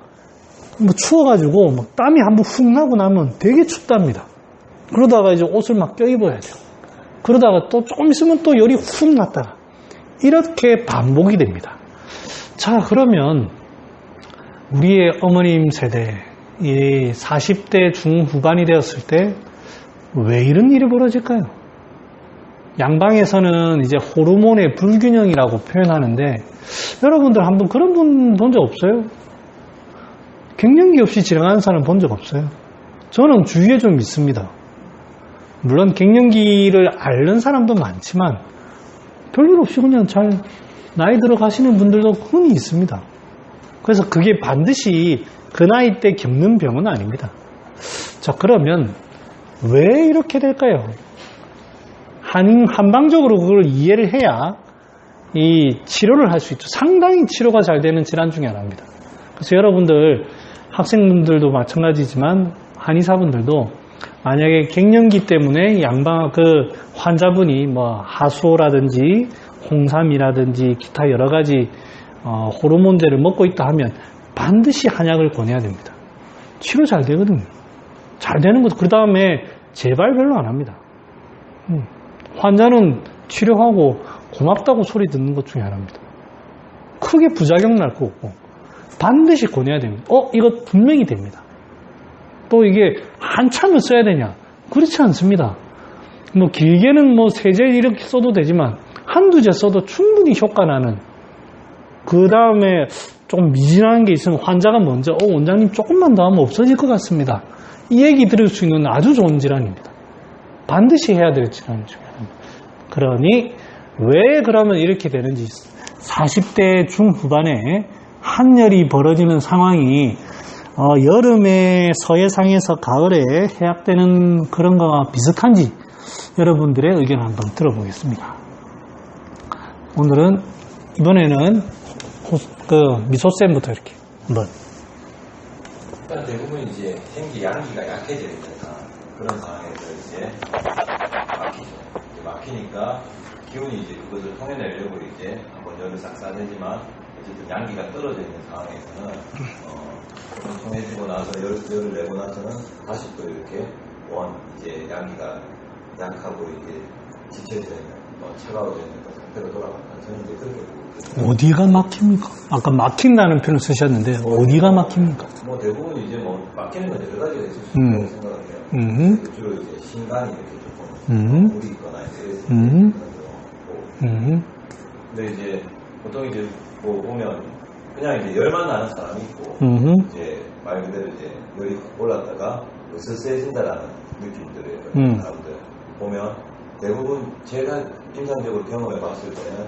추워가지고 땀이 한 번 훅 나고 나면 되게 춥답니다. 그러다가 이제 옷을 막 껴입어야 돼요. 그러다가 또 조금 있으면 또 열이 훅 났다가 이렇게 반복이 됩니다. 자, 그러면 우리의 어머님 세대, 이 40대 중후반이 되었을 때 왜 이런 일이 벌어질까요? 양방에서는 이제 호르몬의 불균형이라고 표현하는데 여러분들 한번 그런 분 본 적 없어요? 갱년기 없이 지나가는 사람 본 적 없어요? 저는 주위에 좀 있습니다. 물론 갱년기를 앓는 사람도 많지만 별일 없이 그냥 잘 나이 들어가시는 분들도 흔히 있습니다. 그래서 그게 반드시 그 나이 때 겪는 병은 아닙니다. 자, 그러면 왜 이렇게 될까요? 한방적으로 그걸 이해를 해야 이 치료를 할 수 있죠. 상당히 치료가 잘 되는 질환 중에 하나입니다. 그래서 여러분들 학생분들도 마찬가지지만 한의사분들도 만약에 갱년기 때문에 환자분이 하수오라든지 홍삼이라든지 기타 여러 가지 호르몬제를 먹고 있다 하면 반드시 한약을 권해야 됩니다. 치료 잘 되거든요. 잘 되는 것도 그 다음에 재발 별로 안 합니다. 환자는 치료하고 고맙다고 소리 듣는 것 중에 하나입니다. 크게 부작용 날 거 없고 반드시 권해야 됩니다. 이거 분명히 됩니다. 또 이게 한참을 써야 되냐? 그렇지 않습니다. 길게는 세제 이렇게 써도 되지만 한두 제 써도 충분히 효과 나는, 그 다음에 좀 미진한 게 있으면 환자가 먼저 원장님 조금만 더 하면 없어질 것 같습니다. 이 얘기 들을 수 있는 아주 좋은 질환입니다. 반드시 해야 될 질환 중에 하나입니다. 그러니 왜 그러면 이렇게 되는지 40대 중후반에 한열이 벌어지는 상황이 여름에 서해상에서 가을에 해약되는 그런 거와 비슷한지 여러분들의 의견을 한번 들어보겠습니다. 이번에는 미소쌤부터 이렇게 한번. 일단 대부분 이제 생기 양기가 약해져야 되니까 그런 상황에서 이제 막히니까 기운이 이제 그것을 통해내려고 이제 한번 열을 싹 쏴대지만 어쨌든 양기가 떨어져 있는 상황에서는 통해지고 나서 열을 내고 나서는 다시 또 이렇게 이제 양기가 약하고 이제 지쳐져 있는 차가워져 있는 상태로 돌아간다. 저는 이제 그렇게 보고 있거든요. 어디가 막힙니까? 아까 막힌다는 표현을 쓰셨는데 어디가 막힙니까? 뭐 대부분 이제 뭐 막히는 건 여러 가지가 있을 수 있다고 생각을 해요. 주로 이제 신간이 이렇게 조금 물이 있거나 이제 그런 경우. 근데 이제 보통 이제 뭐 보면 그냥 이제 열만 나는 사람이 있고 이제 말 그대로 이제 열이 확 올랐다가 으스스해진다라는 느낌들을 사람들 보면 대부분 제가 임상적으로 경험해 봤을 때는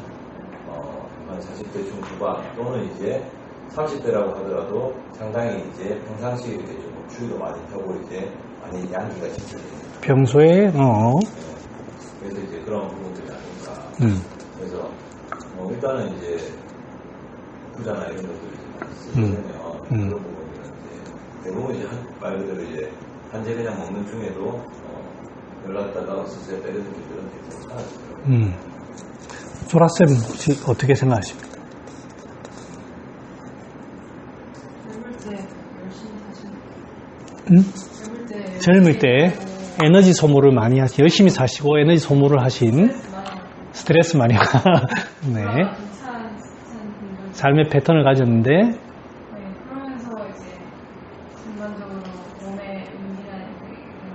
한 40대 중후반 또는 이제 30대라고 하더라도 상당히 이제 평상시에 이렇게 좀 추위도 많이 타고 이제 많이 양기가 짙어집니다. 평소에 그래서 이제 그런 부분들이 아닐까. 그래서 일단은 이제 부자나 이런 것들을 많이 쓰시면 그런 부분들은 이제 대부분 이제 말 그대로 이제 한재 그냥 먹는 중에도 열났다가 스스로 때려는 것들은 되게 사라지더라고요. 조라쌤 혹시 어떻게 생각하십니까? 젊을 때 열심히 사시는 젊을 때 에너지 소모를 많이 하시, 열심히 사시고 에너지 소모를 하신 스트레스 많이 네. 삶의 패턴을 가졌는데 그러면서 이제 전반적으로 몸에 용기나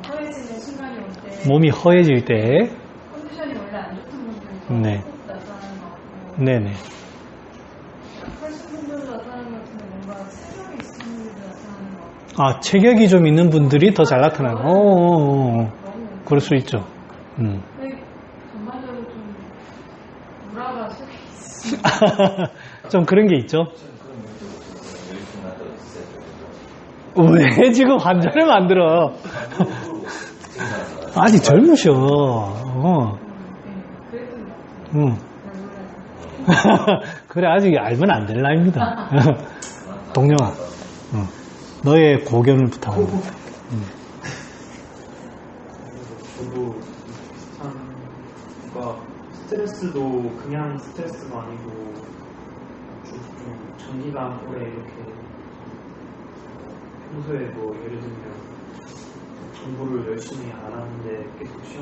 허해지는 순간이 올 때 몸이 허해질 때 컨디션이 원래 안 좋던 분들도 네. 꼭 나타나는 것 같고 네네. 약하신 분들도 나타나는 것 같은데 뭔가 체력이 있으신 분들도 나타나는 것 같고 아, 체격이 좀 있는 분들이 더 잘 나타나요. 너무 그럴 수 있죠. 근데 전반적으로 좀 무라가 속에 있으신 좀 그런 게 있죠. 열심히 한다고 있어요. 왜 지금 환자를 만들어? 아직 젊으셔. 그랬던 것 같아요. 응. 그래, 아직 알면 안 될 나이입니다. 동영아, 너의 고견을 부탁합니다. 저도 비슷한, 그러니까 스트레스도 그냥 스트레스가 아니고 좀 장기간 오래 이렇게 평소에 뭐 예를 들면 공부를 열심히 안 하는데 계속 시험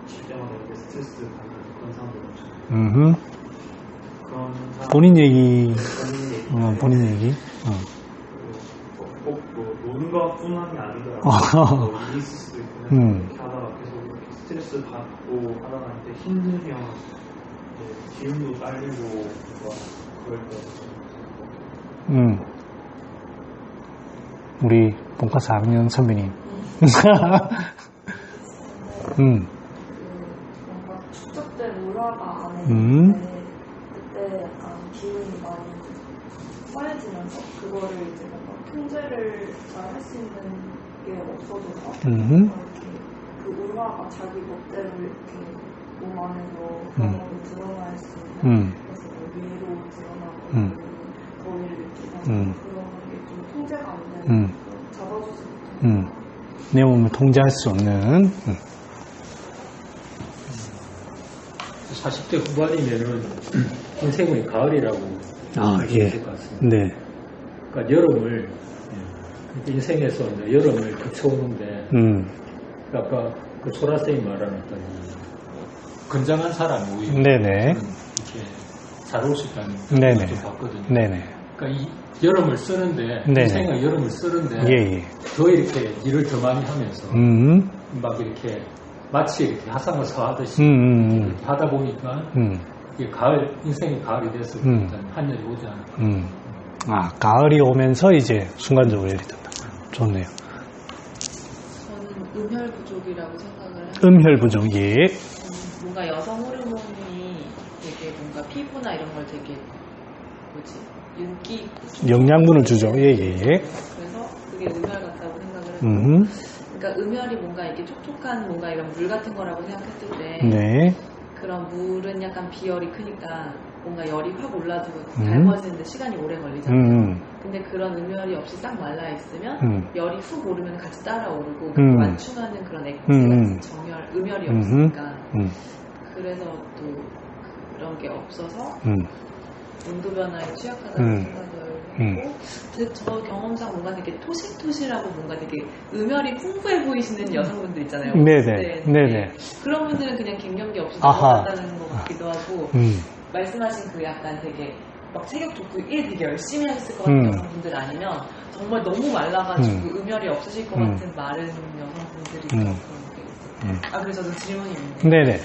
칠 때마다 이렇게 스트레스 받는 그런 사람들 많잖아요. 그런 사람 본인 얘기, 본인 얘기 본인 얘기. 꼭뭐 노는 것뿐만이 아니더라고요. 뭐 일이 있을 수도 있고 이렇게 하다가 계속 이렇게 스트레스 받고 하다가 이제 힘들면 이제 기운도 딸리고 뭔가 그럴 때 우리 본과 4학년 선배님. 뭔가 축적된 우라가 안에 있는데 그때 약간 기운이 많이 쌓여지면서 그거를 이제 뭔가 통제를 잘 할 수 있는 게 없어져서 이렇게 그 우라가 자기 멋대로 이렇게 몸 안에서 병으로 드러날 수 있는 그래서 뭐 위로 드러나고 더위를 느끼거나 그런 게 좀 통제가 안 되는 잡아주지 못하는 내 몸을 통제할 수 없는 40대 후반이면은 인생의 가을이라고 예. 될 것 같습니다. 네. 그러니까 여름을 인생에서 이제 여름을 거쳐오는데 아까 그 소라쌤이 말하는 어떤 건장한 사람이 오히려 네네. 이렇게 잘 올 수 있다는 네네. 걸 좀 봤거든요. 네네. 그러니까 이 여름을 쓰는데 네네. 인생의 여름을 쓰는데 예. 더 이렇게 일을 더 많이 하면서 막 이렇게 마치 이렇게 하상을 사하듯이 이렇게 하다 보니까 이게 가을 인생의 가을이 돼서 일단 한여름이 오지 않을까. 아, 가을이 오면서 이제 순간적으로 열이 든다. 좋네요. 저는 음혈 부족이라고 생각을 해요. 음혈 부족, 예. 뭔가 여성 호르몬이 되게 뭔가 피부나 이런 걸 되게 뭐지 윤기 영양분을 주죠. 예. 그래서 그게 음혈 같다고 생각을 해요. 그러니까 음혈이 뭔가 이렇게 촉촉한 뭔가 이런 물 같은 거라고 생각했을 때 네. 그런 물은 약간 비열이 크니까 뭔가 열이 확 올라지고 닮아지는데 시간이 오래 걸리잖아요. 근데 그런 음열이 없이 딱 말라 있으면 열이 훅 오르면 같이 따라오르고 완충하는 그런 액체 정열, 음열이 없으니까 그래서 또 그런 게 없어서 온도 변화에 취약하다는 생각을 저 경험상 뭔가 되게 토실토실하고 뭔가 되게 음혈이 풍부해 보이시는 여성분들 있잖아요. 네네. 그런 분들은 그냥 갱년기 없이 넘어간다는 것 같기도 하고 말씀하신 그 약간 되게 막 체격 좋고 일 되게 열심히 하셨을 것 같은 여성분들 아니면 정말 너무 말라가지고 음혈이 없으실 것 같은 마른 여성분들이 그런 게 있어요. 그래서 저도 질문이 있는데 네네.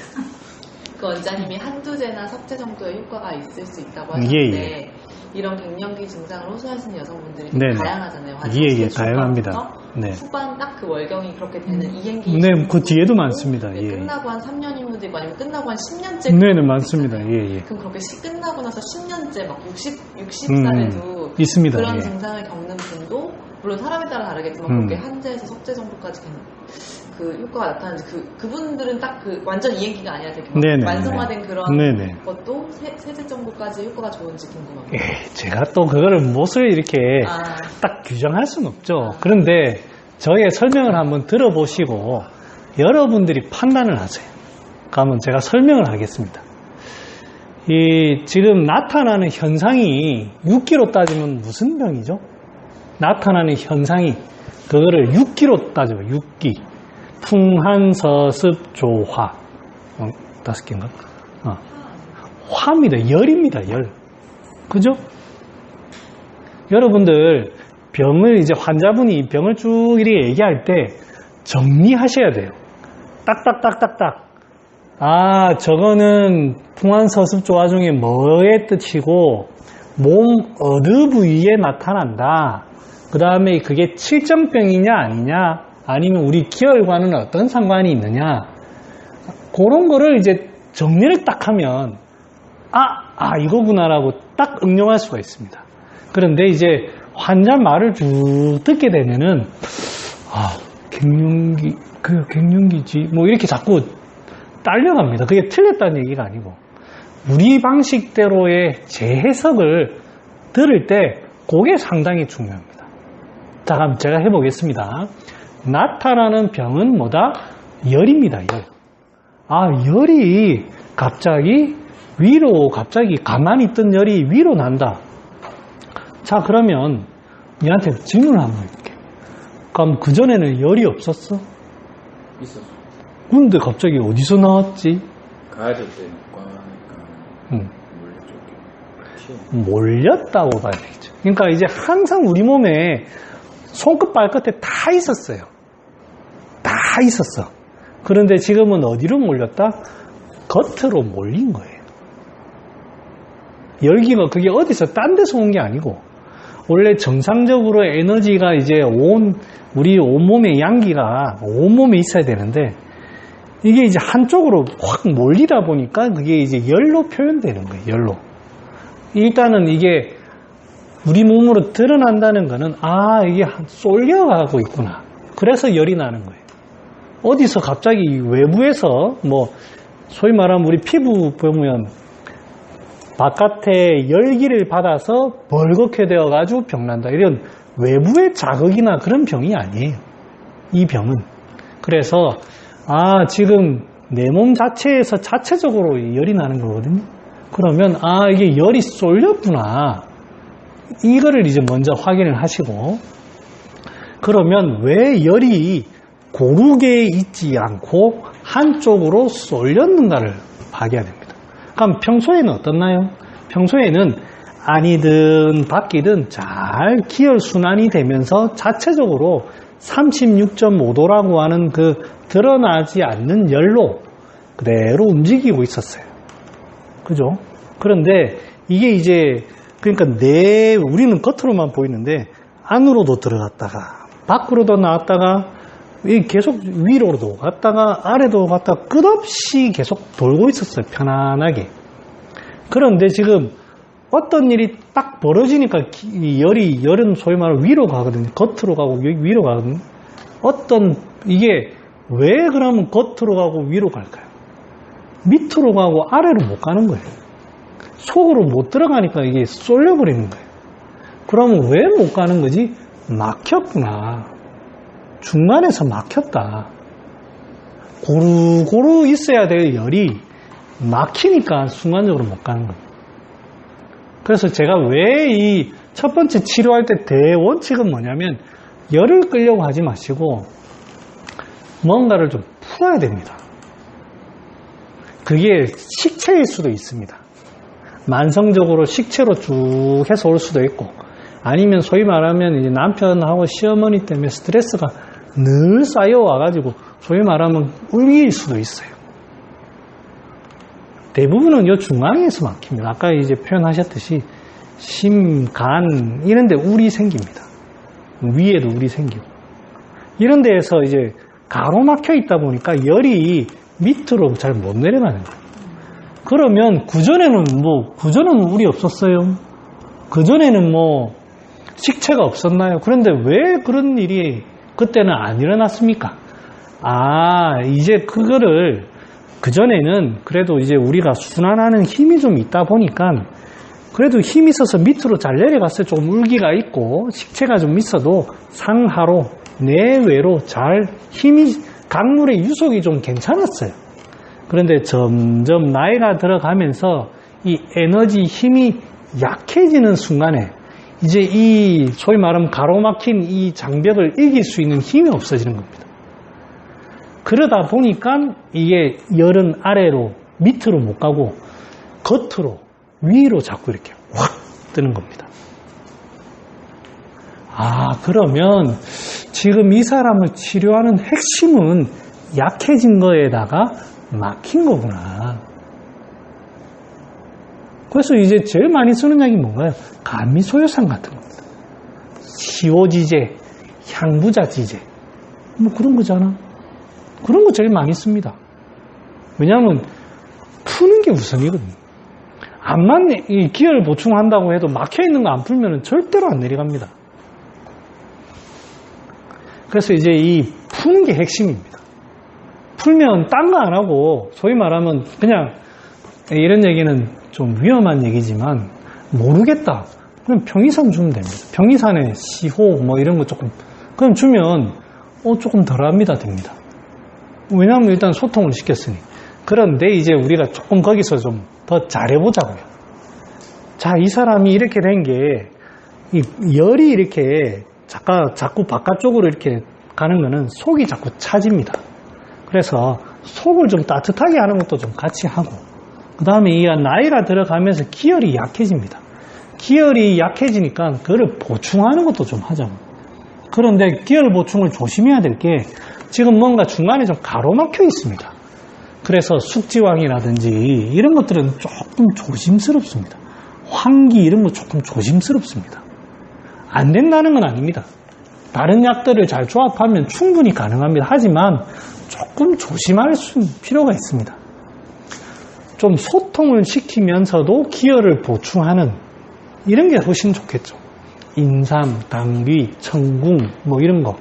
그 원장님이 한두 제나 석 제 정도의 효과가 있을 수 있다고 하셨는데 예. 이런 갱년기 증상을 호소하시는 여성분들이 네네. 다양하잖아요. 예, 다양합니다. 네. 후반 딱 그 월경이 그렇게 되는 이행기 네, 그 뒤에도 많습니다. 예. 끝나고 한 3년인 분도 있고 아니면 끝나고 한 10년째 네네, 많습니다. 예. 그럼 그렇게 끝나고 나서 10년째 막 60살에도 있습니다. 그런 예. 증상을 겪는 분도 물론 사람에 따라 다르겠지만 그렇게 한제에서 석제 정도까지 그 효과가 나타나는지 그분들은 딱 그 완전 이행기가 아니라 되게 완성화된 그런 것도 세제 정도까지 효과가 좋은지 궁금합니다. 제가 또 그거를 못을 이렇게 딱 규정할 수는 없죠. 그런데 저의 설명을 한번 들어보시고 여러분들이 판단을 하세요. 그러면 제가 설명을 하겠습니다. 이 지금 나타나는 현상이 6기로 따지면 무슨 병이죠? 나타나는 현상이 그거를 6기로 따져요. 6기. 풍한서습 조화 5개인가? 화입니다. 열입니다. 열. 그죠? 여러분들 병을 이제 환자분이 병을 쭉 이렇게 얘기할 때 정리하셔야 돼요. 딱딱딱딱딱. 저거는 풍한서습 조화 중에 뭐의 뜻이고 몸 어느 부위에 나타난다. 그 다음에 그게 칠정병이냐 아니냐 아니면 우리 기혈과는 어떤 상관이 있느냐 그런 거를 이제 정리를 딱 하면 이거구나라고 딱 응용할 수가 있습니다. 그런데 이제 환자 말을 쭉 듣게 되면은 갱년기지 뭐 이렇게 자꾸 딸려갑니다. 그게 틀렸다는 얘기가 아니고 우리 방식대로의 재해석을 들을 때 그게 상당히 중요합니다. 자, 그럼 제가 해보겠습니다. 나타나는 병은 뭐다? 열입니다. 열. 열이 갑자기 가만히 있던 열이 위로 난다. 자, 그러면 니한테 질문을 한번 해볼게. 그럼 그전에는 열이 없었어? 있었어. 근데 갑자기 어디서 나왔지? 가야 될 때 과니까 몰렸다고 봐야 되겠죠. 그러니까 이제 항상 우리 몸에 손끝 발끝에 다 있었어요. 다 있었어. 그런데 지금은 어디로 몰렸다? 겉으로 몰린 거예요. 열기가 그게 어디서 딴 데서 온 게 아니고 원래 정상적으로 에너지가 이제 우리 온몸의 양기가 온몸에 있어야 되는데 이게 이제 한쪽으로 확 몰리다 보니까 그게 이제 열로 표현되는 거예요. 열로. 일단은 이게 우리 몸으로 드러난다는 거는 이게 쏠려가고 있구나. 그래서 열이 나는 거예요. 어디서 갑자기 외부에서 뭐 소위 말하면 우리 피부 보면 바깥에 열기를 받아서 벌겋게 되어가지고 병난다. 이런 외부의 자극이나 그런 병이 아니에요. 이 병은. 그래서 지금 내 몸 자체에서 자체적으로 열이 나는 거거든요. 그러면 이게 열이 쏠렸구나. 이거를 이제 먼저 확인을 하시고 그러면 왜 열이 고르게 있지 않고 한쪽으로 쏠렸는가를 봐야 됩니다. 그럼 평소에는 어떻나요? 평소에는 안이든 밖이든 잘 기혈순환이 되면서 자체적으로 36.5도라고 하는 그 드러나지 않는 열로 그대로 움직이고 있었어요. 그죠? 그런데 이게 이제 그러니까 우리는 겉으로만 보이는데 안으로도 들어갔다가 밖으로도 나왔다가 계속 위로도 갔다가 아래도 갔다가 끝없이 계속 돌고 있었어요. 편안하게. 그런데 지금 어떤 일이 딱 벌어지니까 열은 소위 말하면 위로 가거든요. 겉으로 가고 위로 가거든요. 이게 왜 그러면 겉으로 가고 위로 갈까요? 밑으로 가고 아래로 못 가는 거예요. 속으로 못 들어가니까 이게 쏠려버리는 거예요. 그러면 왜 못 가는 거지? 막혔구나. 중간에서 막혔다. 고루고루 있어야 될 열이 막히니까 순간적으로 못 가는 거예요. 그래서 제가 왜 이 첫 번째 치료할 때 대원칙은 뭐냐면 열을 끌려고 하지 마시고 뭔가를 좀 풀어야 됩니다. 그게 식체일 수도 있습니다. 만성적으로 식체로 쭉 해서 올 수도 있고, 아니면 소위 말하면 이제 남편하고 시어머니 때문에 스트레스가 늘 쌓여와가지고 소위 말하면 울기일 수도 있어요. 대부분은 요 중앙에서 막힙니다. 아까 이제 표현하셨듯이 심, 간 이런 데 울이 생깁니다. 위에도 울이 생기고 이런 데에서 이제 가로막혀 있다 보니까 열이 밑으로 잘 못 내려가는 거예요. 그러면 구전에는 울이 없었어요. 그전에는 식체가 없었나요? 그런데 왜 그런 일이 그때는 안 일어났습니까? 이제 그거를 그전에는 그래도 이제 우리가 순환하는 힘이 좀 있다 보니까 그래도 힘이 있어서 밑으로 잘 내려갔어요. 조금 울기가 있고 식체가 좀 있어도 상하로 내외로 잘 강물의 유속이 좀 괜찮았어요. 그런데 점점 나이가 들어가면서 이 에너지 힘이 약해지는 순간에 이제 이 소위 말하면 가로막힌 이 장벽을 이길 수 있는 힘이 없어지는 겁니다. 그러다 보니까 이게 열은 아래로 밑으로 못 가고 겉으로 위로 자꾸 이렇게 확 뜨는 겁니다. 그러면 지금 이 사람을 치료하는 핵심은 약해진 거에다가 막힌 거구나. 그래서 이제 제일 많이 쓰는 약이 뭔가요? 감미소요산 같은 겁니다. 시오지제, 향부자지제 그런 거잖아. 그런 거 제일 많이 씁니다. 왜냐하면 푸는 게 우선이거든요. 이 기혈 보충한다고 해도 막혀있는 거 안 풀면 절대로 안 내려갑니다. 그래서 이제 이 푸는 게 핵심입니다. 풀면 딴 거 안 하고 소위 말하면 그냥 이런 얘기는 좀 위험한 얘기지만 모르겠다. 그럼 평이산 주면 됩니다. 평이산에 시호 이런 거 조금 그럼 주면 조금 덜합니다. 됩니다. 왜냐하면 일단 소통을 시켰으니. 그런데 이제 우리가 조금 거기서 좀 더 잘해보자고요. 자, 이 사람이 이렇게 된 게 열이 이렇게 자꾸 바깥쪽으로 이렇게 가는 거는 속이 자꾸 차집니다. 그래서 속을 좀 따뜻하게 하는 것도 좀 같이 하고, 그 다음에 이 나이가 들어가면서 기혈이 약해집니다. 기혈이 약해지니까 그거를 보충하는 것도 좀 하자고. 그런데 기혈 보충을 조심해야 될 게 지금 뭔가 중간에 좀 가로막혀 있습니다. 그래서 숙지왕이라든지 이런 것들은 조금 조심스럽습니다. 환기 이런 거 조금 조심스럽습니다. 안 된다는 건 아닙니다. 다른 약들을 잘 조합하면 충분히 가능합니다. 하지만 조금 조심할 필요가 있습니다. 좀 소통을 시키면서도 기혈을 보충하는 이런 게 훨씬 좋겠죠. 인삼, 당귀, 청궁 이런 거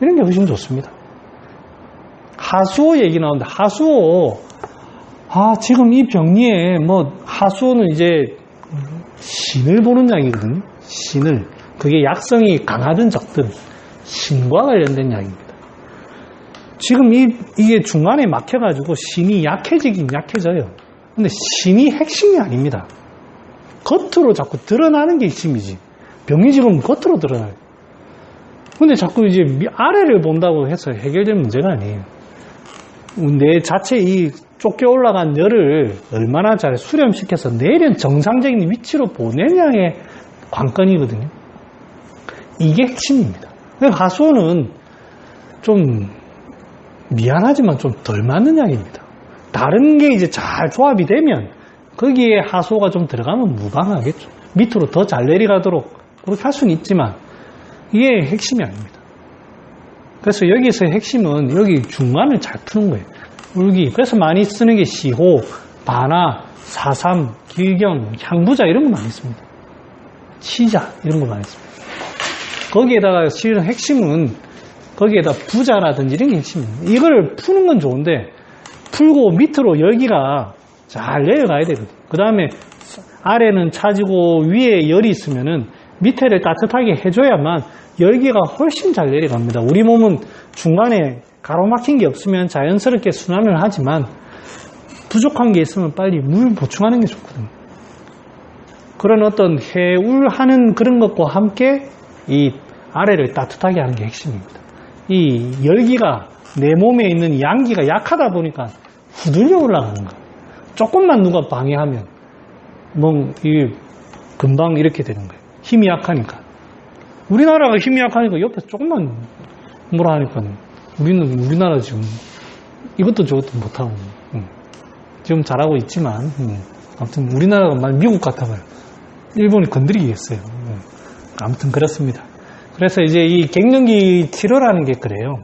이런 게 훨씬 좋습니다. 하수오 얘기 나오는데 하수오 지금 이 병리에 하수오는 이제 신을 보는 약이거든요. 신을 그게 약성이 강하든 적든 신과 관련된 약입니다. 지금 이게 중간에 막혀가지고 신이 약해지긴 약해져요. 근데 신이 핵심이 아닙니다. 겉으로 자꾸 드러나는 게 핵심이지. 병이 지금 겉으로 드러나요. 근데 자꾸 이제 아래를 본다고 해서 해결될 문제가 아니에요. 내 자체 이 쫓겨 올라간 열을 얼마나 잘 수렴시켜서 내련 정상적인 위치로 보내냐의 관건이거든요. 이게 핵심입니다. 하수오는 좀 미안하지만 좀 덜 맞는 약입니다. 다른 게 이제 잘 조합이 되면 거기에 하수오가 좀 들어가면 무방하겠죠. 밑으로 더 잘 내려가도록 그렇게 할 수는 있지만 이게 핵심이 아닙니다. 그래서 여기서의 핵심은 여기 중간을 잘 푸는 거예요. 울기. 그래서 많이 쓰는 게 시호, 바나, 사삼, 길경, 향부자 이런 거 많이 씁니다. 치자 이런 거 많이 씁니다. 거기에다가 실은 핵심은 거기에다 부자라든지 이런 게 핵심입니다. 이걸 푸는 건 좋은데 풀고 밑으로 열기가 잘 내려가야 되거든요. 그 다음에 아래는 차지고 위에 열이 있으면은 밑에를 따뜻하게 해줘야만 열기가 훨씬 잘 내려갑니다. 우리 몸은 중간에 가로막힌 게 없으면 자연스럽게 순환을 하지만 부족한 게 있으면 빨리 물 보충하는 게 좋거든요. 그런 어떤 해울하는 그런 것과 함께 이 아래를 따뜻하게 하는 게 핵심입니다. 이 열기가 내 몸에 있는 양기가 약하다 보니까 후들려 올라가는 거예요. 조금만 누가 방해하면 금방 이렇게 되는 거예요. 힘이 약하니까. 우리나라가 힘이 약하니까 옆에서 조금만 뭐라 하니까 우리나라 지금 이것도 저것도 못하고 지금 잘하고 있지만 아무튼 우리나라가 미국 같아봐요. 일본이 건드리겠어요. 아무튼 그렇습니다. 그래서 이제 이 갱년기 치료라는 게 그래요.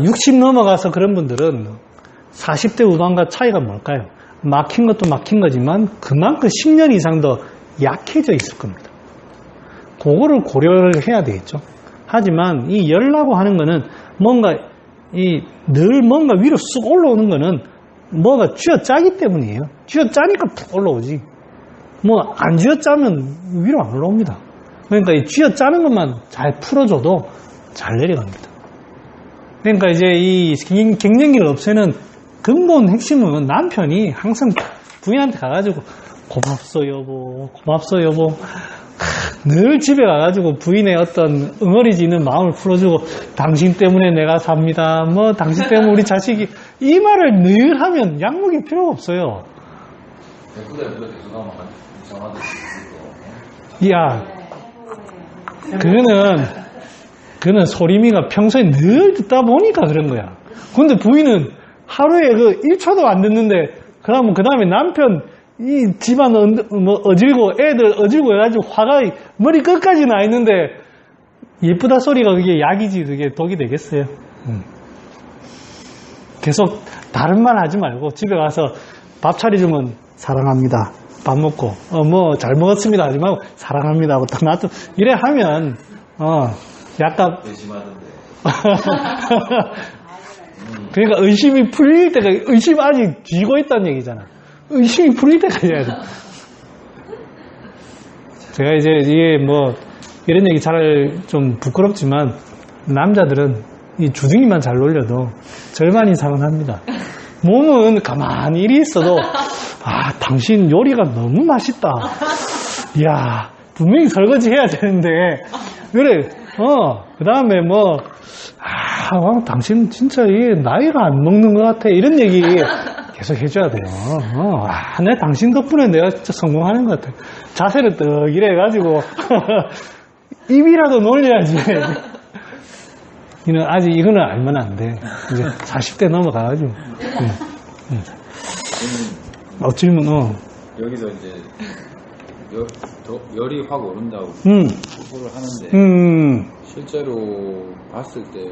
60 넘어가서 그런 분들은 40대 후반과 차이가 뭘까요? 막힌 것도 막힌 거지만 그만큼 10년 이상 더 약해져 있을 겁니다. 그거를 고려를 해야 되겠죠. 하지만 이 열라고 하는 거는 늘 뭔가 위로 쑥 올라오는 거는 뭐가 쥐어짜기 때문이에요. 쥐어짜니까 푹 올라오지. 안 쥐어짜면 위로 안 올라옵니다. 그러니까 이 쥐어짜는 것만 잘 풀어줘도 잘 내려갑니다. 그러니까 이제 이 갱년기를 없애는 근본 핵심은 남편이 항상 부인한테 가가지고 고맙소 여보 늘 집에 가가지고 부인의 어떤 응어리지는 마음을 풀어주고 당신 때문에 내가 삽니다. 당신 때문에 우리 자식이 이 말을 늘 하면 약물이 필요가 없어요. 야, 그거는 소리미가 평소에 늘 듣다 보니까 그런 거야. 근데 부인은 하루에 1초도 안 듣는데 그 다음에 남편 이 집안 어질고 애들 어질고 해가지고 화가 머리 끝까지 나 있는데 예쁘다 소리가 그게 약이지 그게 독이 되겠어요. 계속 다른 말 하지 말고 집에 가서 밥 차려주면 사랑합니다. 밥 먹고 잘 먹었습니다 하지 말고 사랑합니다 하고 딱 놔둬 이래 하면 약간 그러니까 의심이 풀릴 때가 의심 아직 쥐고 있다는 얘기잖아. 의심이 풀릴 때까지 해야 돼. 제가 이제 이게 이런 얘기 잘 좀 부끄럽지만 남자들은 이 주둥이만 잘 놀려도 절반 이상은 합니다. 몸은 가만히 이리 있어도 당신 요리가 너무 맛있다. 이야 분명히 설거지 해야 되는데 그래 그 다음에 당신 진짜 이게 나이가 안 먹는 것 같아 이런 얘기 계속 해줘야 돼요. 내 당신 덕분에 내가 진짜 성공하는 것 같아. 자세를 떡 이래 해가지고 입이라도 놀려야지. 아직 이거는 알면 안 돼. 이제 40대 넘어가가지고. 질문. 여기서 이제 열이 확 오른다고 홍보를 하는데 실제로 봤을 때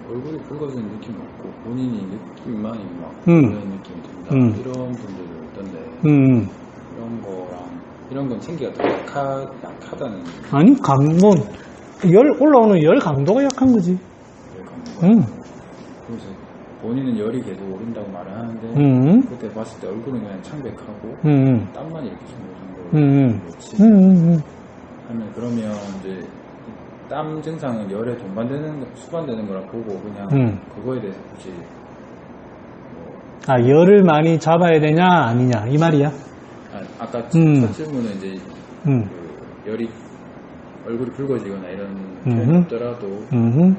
얼굴이 붉어지는 느낌이 없고 본인이 느낌만이 그런 느낌이 든다. 이런 분들도 있던데 이런 건 생기가 더 약하다는. 아니 올라오는 열 강도가 약한 거지. 열 강도가. 그래서 본인은 열이 계속 오른다고 말을 하는데 그때 봤을 때 얼굴은 그냥 창백하고 땀만 이렇게 좀 오는 거지. 하면 그러면 이제 땀 증상은 열에 수반되는 거라 보고 그냥 그거에 대해서 굳이 열을 많이 잡아야 되냐 아니냐 이 말이야? 아까 첫 질문은 이제 열이 얼굴이 붉어지거나 이런 표현이 없더라도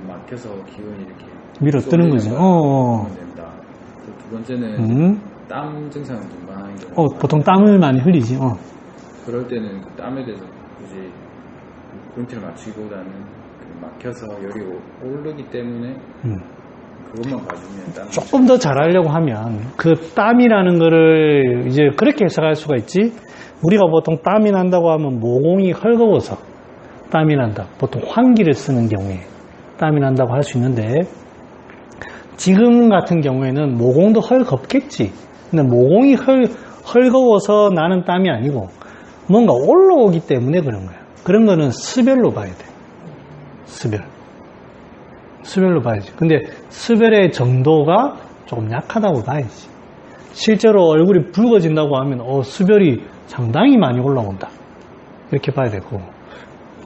막혀서 기운이 이렇게 밀어 뜨는 거지. 된다. 두 번째는 땀 증상은 좀 많이 보통 땀을 많이 흘리지. 그럴 때는 그 땀에 대해서 굳이 포인트를 맞추기보다는 막혀서 열이 오르기 때문에 그것만 봐주면 조금 더 잘하려고 하면 그 땀이라는 거를 이제 그렇게 해석할 수가 있지. 우리가 보통 땀이 난다고 하면 모공이 헐거워서 땀이 난다. 보통 환기를 쓰는 경우에 땀이 난다고 할 수 있는데 지금 같은 경우에는 모공도 헐겁겠지. 근데 모공이 헐거워서 나는 땀이 아니고 뭔가 올라오기 때문에 그런 거야. 그런 거는 스별로 봐야 돼. 스별로 봐야지. 근데 스별의 정도가 조금 약하다고 봐야지. 실제로 얼굴이 붉어진다고 하면 스별이 상당히 많이 올라온다. 이렇게 봐야 되고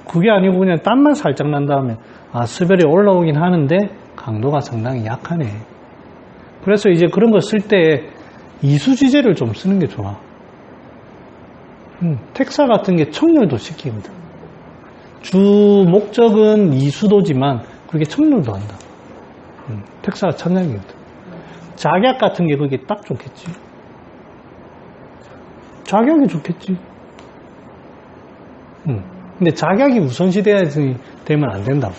그게 아니고 그냥 땀만 살짝 난다 하면 스별이 올라오긴 하는데 강도가 상당히 약하네. 그래서 이제 그런 거 쓸 때 이수지제를 좀 쓰는 게 좋아. 택사 같은 게 청렬도 시키거든. 주 목적은 이수도지만 그게 청렬도 한다. 택사가 천약이거든. 작약 같은 게 그게 딱 좋겠지. 작약이 좋겠지. 근데 작약이 우선시 되면 안 된다고.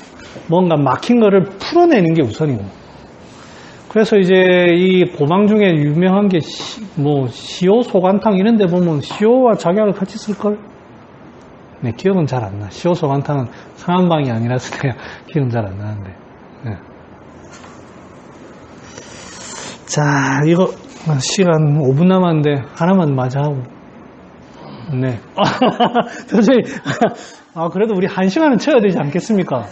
뭔가 막힌 거를 풀어내는 게 우선이고. 그래서 이제 이 고방 중에 유명한 게 시오 소간탕 이런 데 보면 시오와 작약을 같이 쓸걸? 네, 기억은 잘 안 나. 시오 소간탕은 상한방이 아니라서 내가 기억은 잘 안 나는데. 네. 자, 이거 시간 5분 남았는데 하나만 마저 하고. 네. 도저히, 그래도 우리 1시간은 쳐야 되지 않겠습니까?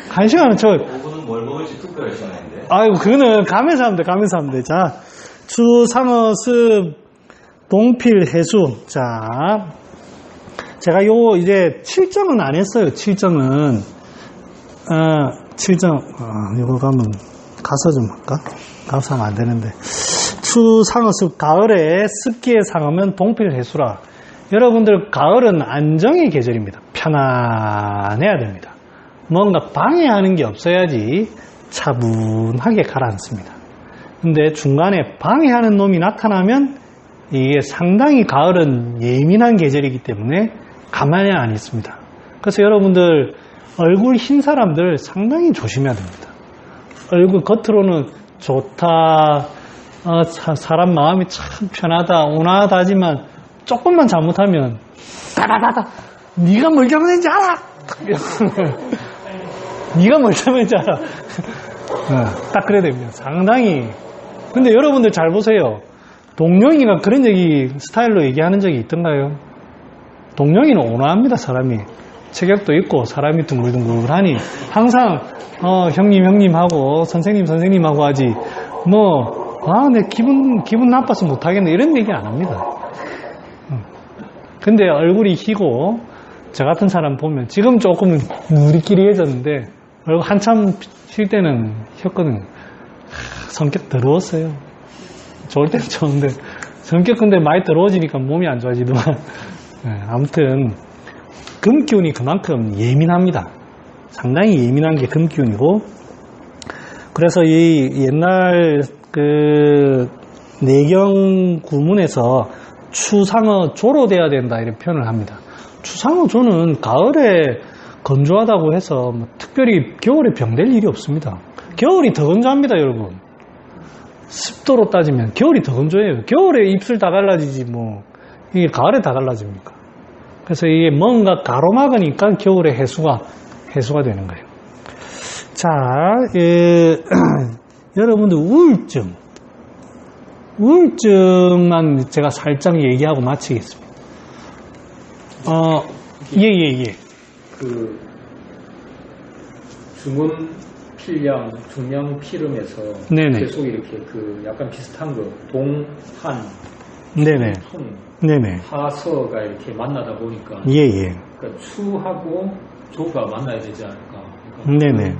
1시간은 쳐야. 5분은 뭘 먹을지 투표할 시간인데. 아이고, 그거는 가면서 하면 돼. 자, 추상어습, 동필, 해수. 자, 제가 이제 7정은 안 했어요. 7정은. 7정. 이거 가서 좀 할까? 가서 하면 안 되는데. 추상어습, 가을에 습기의 상하면 동필, 해수라. 여러분들, 가을은 안정의 계절입니다. 편안해야 됩니다. 뭔가 방해하는 게 없어야지 차분하게 가라앉습니다. 근데 중간에 방해하는 놈이 나타나면 이게 상당히 가을은 예민한 계절이기 때문에 가만히 안 있습니다. 그래서 여러분들 얼굴 흰 사람들 상당히 조심해야 됩니다. 얼굴 겉으로는 좋다, 사람 마음이 참 편하다, 온화하다지만 조금만 잘못하면 다다다다 네가 뭘 잘못했는지 알아. 네가 뭘 잘못했는지 알아. 딱 그래야 됩니다. 상당히. 근데 여러분들 잘 보세요. 동룡이가 그런 스타일로 얘기하는 적이 있던가요? 동룡이는 온화합니다. 사람이 체격도 있고 사람이 둥글둥글하니 항상 형님 하고 선생님 하고 하지 내 기분 나빠서 못하겠네 이런 얘기 안 합니다. 근데 얼굴이 희고 저 같은 사람 보면 지금 조금 누리끼리해졌는데 얼굴 한참 쉴 때는 혔거든요. 성격 더러웠어요. 좋을 때는 좋은데 성격 근데 많이 더러워지니까 몸이 안 좋아지더만. 아무튼 금기운이 그만큼 예민합니다. 상당히 예민한 게 금기운이고, 그래서 이 옛날 내경 구문에서 추상어 조로 돼야 된다 이런 표현을 합니다. 추상어 조는 가을에 건조하다고 해서 특별히 겨울에 병될 일이 없습니다. 겨울이 더 건조합니다, 여러분. 습도로 따지면 겨울이 더 건조해요. 겨울에 입술 다 갈라지지 이게 가을에 다 갈라집니까? 그래서 이게 뭔가 가로막으니까 겨울에 해수가 되는 거예요. 자, 여러분들 우울증만 제가 살짝 얘기하고 마치겠습니다. 예. 중명 필름에서 네네. 계속 이렇게 약간 비슷한 거 동한 네네. 네네. 하서가 이렇게 만나다 보니까 예. 그러니까 추하고 조가 만나야 되지 않을까. 네네.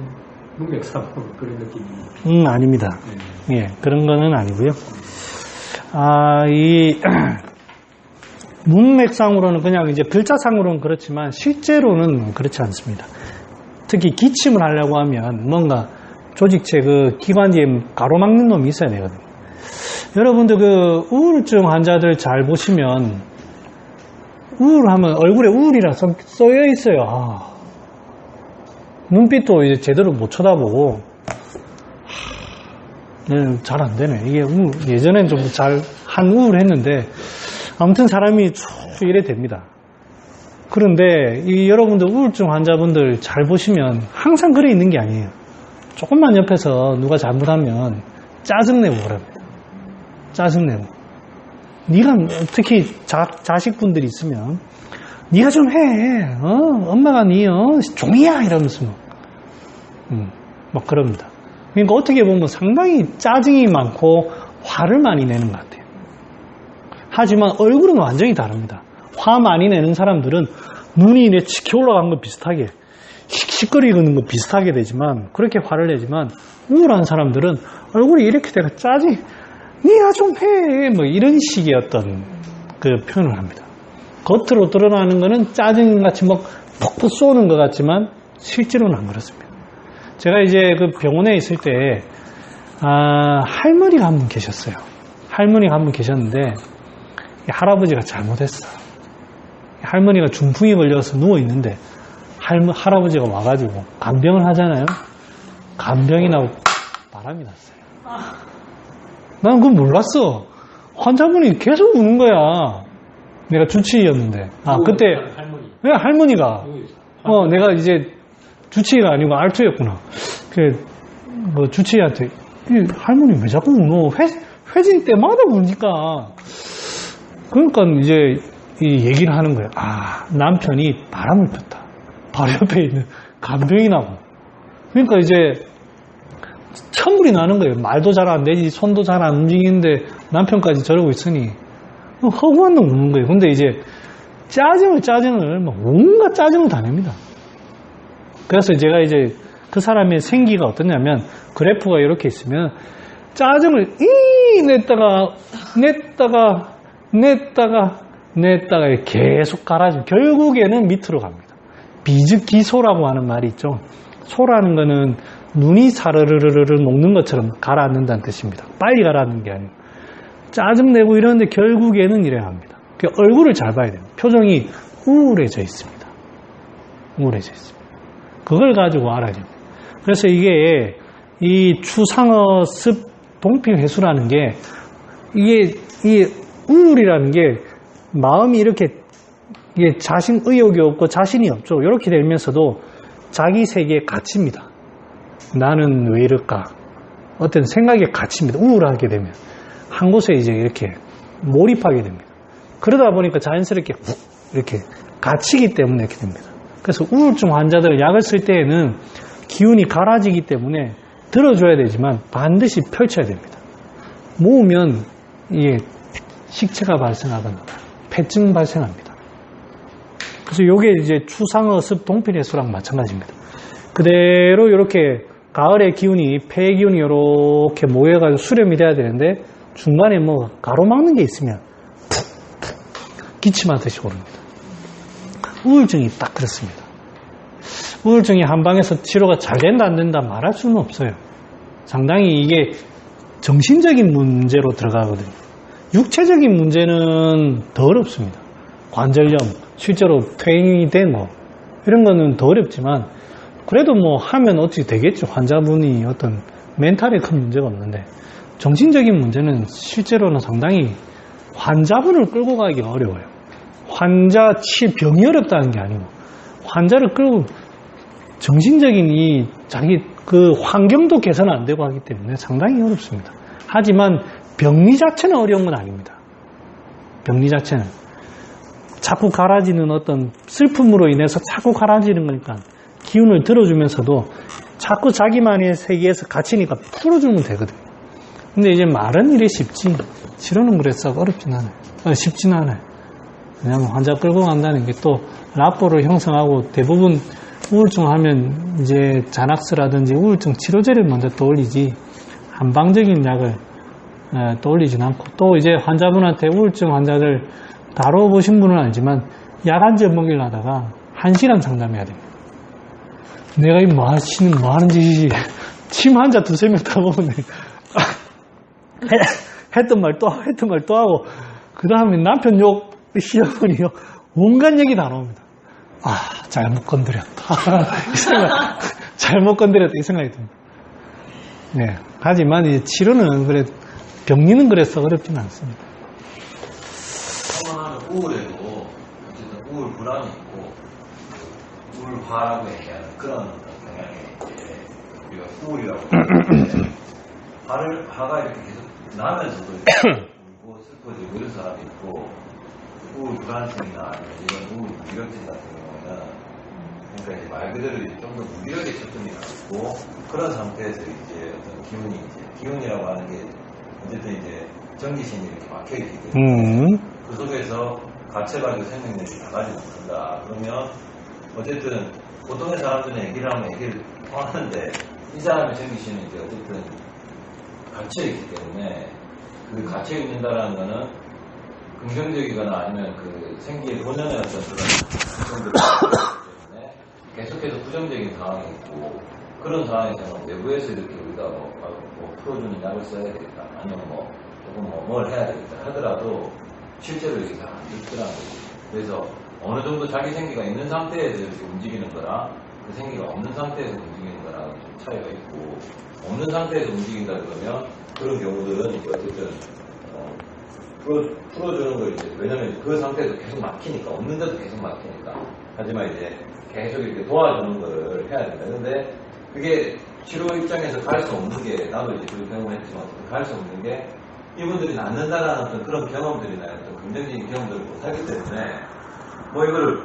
문맥상으로 그런 느낌이. 아닙니다. 예, 그런 거는 아니고요. 이 문맥상으로는 그냥 이제 글자상으로는 그렇지만 실제로는 그렇지 않습니다. 특히 기침을 하려고 하면 뭔가 조직체 기관지에 가로막는 놈이 있어야 되거든요. 여러분들 우울증 환자들 잘 보시면 우울하면 얼굴에 우울이라 써여 있어요. 눈빛도 이제 제대로 못 쳐다보고 잘 안 되네. 이게 예전엔 좀 잘 한 우울했는데 아무튼 사람이 쭉 이래 됩니다. 그런데 여러분들 우울증 환자분들 잘 보시면 항상 그래 있는 게 아니에요. 조금만 옆에서 누가 잘못하면 짜증내고 그럽니다. 짜증내고. 네가 특히 자식분들이 있으면 네가 좀 해. 엄마가 종이야 이러면서 막 그럽니다. 그러니까 어떻게 보면 상당히 짜증이 많고 화를 많이 내는 것 같아요. 하지만 얼굴은 완전히 다릅니다. 화 많이 내는 사람들은 눈이 이렇게 치켜 올라간 거 비슷하게 씩씩거리는 거 비슷하게 되지만 그렇게 화를 내지만 우울한 사람들은 얼굴이 이렇게 내가 네가 좀 해 이런 식의 어떤 표현을 합니다. 겉으로 드러나는 거는 짜증같이 막 퍽퍽 쏘는 것 같지만 실제로는 안 그렇습니다. 제가 이제 그 병원에 있을 때 할머니가 한 분 계셨어요. 할머니가 한 분 계셨는데 할아버지가 잘못했어. 할머니가 중풍이 걸려서 누워있는데 할아버지가 와가지고 간병을 하잖아요. 간병이 나고 바람이 났어요. 난 그건 몰랐어. 환자분이 계속 우는 거야. 내가 주치의였는데. 그때 할머니가 내가 이제 주치의가 아니고 알투였구나. 뭐 주치의한테 할머니 왜 자꾸 우노? 회진 때마다 우니까. 그러니까 이제 이 얘기를 하는 거예요. 남편이 바람을 폈다. 바로 옆에 있는 간병이 나고. 그러니까 이제 천불이 나는 거예요. 말도 잘 안 되지, 손도 잘 안 움직이는데 남편까지 저러고 있으니 허구한 놈 우는 거예요. 근데 이제 짜증을 막 온갖 짜증을 다 냅니다. 그래서 제가 이제 그 사람의 생기가 어떠냐면 그래프가 이렇게 있으면 짜증을 냈다가 계속 갈아지고 결국에는 밑으로 갑니다. 비즉기소라고 하는 말이 있죠. 소라는 거는 눈이 사르르르르 녹는 것처럼 가라앉는다는 뜻입니다. 빨리 가라앉는 게 아니고 짜증내고 이러는데 결국에는 이래 합니다. 얼굴을 잘 봐야 돼요. 표정이 우울해져 있습니다. 우울해져 있습니다. 그걸 가지고 알아야 됩니다. 그래서 이게 이 추상어습 동필회수라는 게 이게 이 우울이라는 게 마음이 이렇게 이게 자신 의욕이 없고 자신이 없죠. 이렇게 되면서도 자기 세계에 갇힙니다. 나는 왜 이럴까? 어떤 생각에 갇힙니다. 우울하게 되면 한 곳에 이제 이렇게 몰입하게 됩니다. 그러다 보니까 자연스럽게 이렇게 갇히기 때문에 이렇게 됩니다. 그래서 우울증 환자들 약을 쓸 때에는 기운이 갈아지기 때문에 들어줘야 되지만 반드시 펼쳐야 됩니다. 모으면 이게 식체가 발생하거나 폐증 발생합니다. 그래서 이게 이제 추상어습 동필회수랑 마찬가지입니다. 그대로 이렇게 가을의 기운이 폐의 기운이 이렇게 모여가지고 수렴이 돼야 되는데 중간에 뭐 가로막는 게 있으면 푹 기침하듯이 오릅니다. 우울증이 딱 그렇습니다. 우울증이 한방에서 치료가 잘 된다 안 된다 말할 수는 없어요. 상당히 이게 정신적인 문제로 들어가거든요. 육체적인 문제는 더 어렵습니다. 관절염, 실제로 퇴행이 된 거 이런 거는 더 어렵지만 그래도 뭐 하면 어찌 되겠죠. 환자분이 어떤 멘탈에 큰 문제가 없는데 정신적인 문제는 실제로는 상당히 환자분을 끌고 가기 어려워요. 환자 병이 어렵다는 게 아니고 환자를 끌고 정신적인 이 자기 그 환경도 개선 안 되고 하기 때문에 상당히 어렵습니다. 하지만 병리 자체는 어려운 건 아닙니다. 병리 자체는 자꾸 갈아지는 어떤 슬픔으로 인해서 자꾸 갈아지는 거니까 기운을 들어주면서도 자꾸 자기만의 세계에서 갇히니까 풀어주면 되거든요. 근데 이제 말은 이래 쉽지 치료는 그래서 어렵진 않아요. 쉽진 않아요. 왜냐하면 환자 끌고 간다는 게 또 라포를 형성하고 대부분 우울증 하면 이제 자낙스라든지 우울증 치료제를 먼저 떠올리지 한방적인 약을 떠올리진 않고 또 이제 환자분한테 우울증 환자들 다뤄보신 분은 아니지만 약 한 점 먹이려 하다가 1시간 상담해야 됩니다. 내가 이 뭐 하는 짓이지. 침 환자 두세 명 다 보면 했던 말 또 하고 그 다음에 남편 욕, 시어머니 욕 온갖 얘기 다 나옵니다. 잘못 건드렸다. 이 생각, 잘못 건드렸다 이 생각이 듭니다. 네. 하지만 이 치료는 그래 병리는 그래서 어렵진 않습니다. 우울에도 어쨌든 우울 불안이 있고 우울화라고 얘기하는 그런 경향이 이제 우리가 우울이라고 하는데 화가 이렇게 계속 나면서도 울고 슬퍼지고 이런 사람이 있고 우울 불안증이나 아니면 이런 우울 무기력증 같은 경우에는 그러니까 이제 말 그대로 좀 더 무기력에 접근이 가고 그런 상태에서 이제 어떤 기운이라고 하는 게 어쨌든 이제 전기신이 이렇게 막혀 있기 때문에 그 속에서 갇혀가지고 생명력이 나가지 못한다. 그러면 어쨌든 보통의 사람들은 얘기를 하면 얘기를 하는데 이 사람의 전기신은 이제 어쨌든 갇혀 있기 때문에 그 갇혀 있는다라는 거는 긍정적이거나 아니면 그 생기의 본연의 어떤 그런 때문에 계속해서 부정적인 상황이 있고 그런 상황에서는 외부에서 이렇게 우리가 뭐 풀어주는 약을 써야 되겠다 아니면 뭐 조금 뭘 해야 되겠다 하더라도 실제로 이게 잘 안 됐더라는 거지. 그래서 어느 정도 자기 생기가 있는 상태에서 이렇게 움직이는 거랑 그 생기가 없는 상태에서 움직이는 거랑 좀 차이가 있고 없는 상태에서 움직인다 그러면 그런 경우들은 이제 어쨌든 풀어주는 걸 이제 왜냐면 그 상태에서 계속 막히니까 없는데도 계속 막히니까 하지만 이제 계속 이렇게 도와주는 거를 해야 된다. 근데 그게 치료 입장에서 갈 수 없는 게 나도 이제 그 경험했지만 갈 수 없는 게 이분들이 낫는다라는 어떤 그런 경험들이나 어떤 긍정적인 경험들을 못하기 때문에 뭐 이거를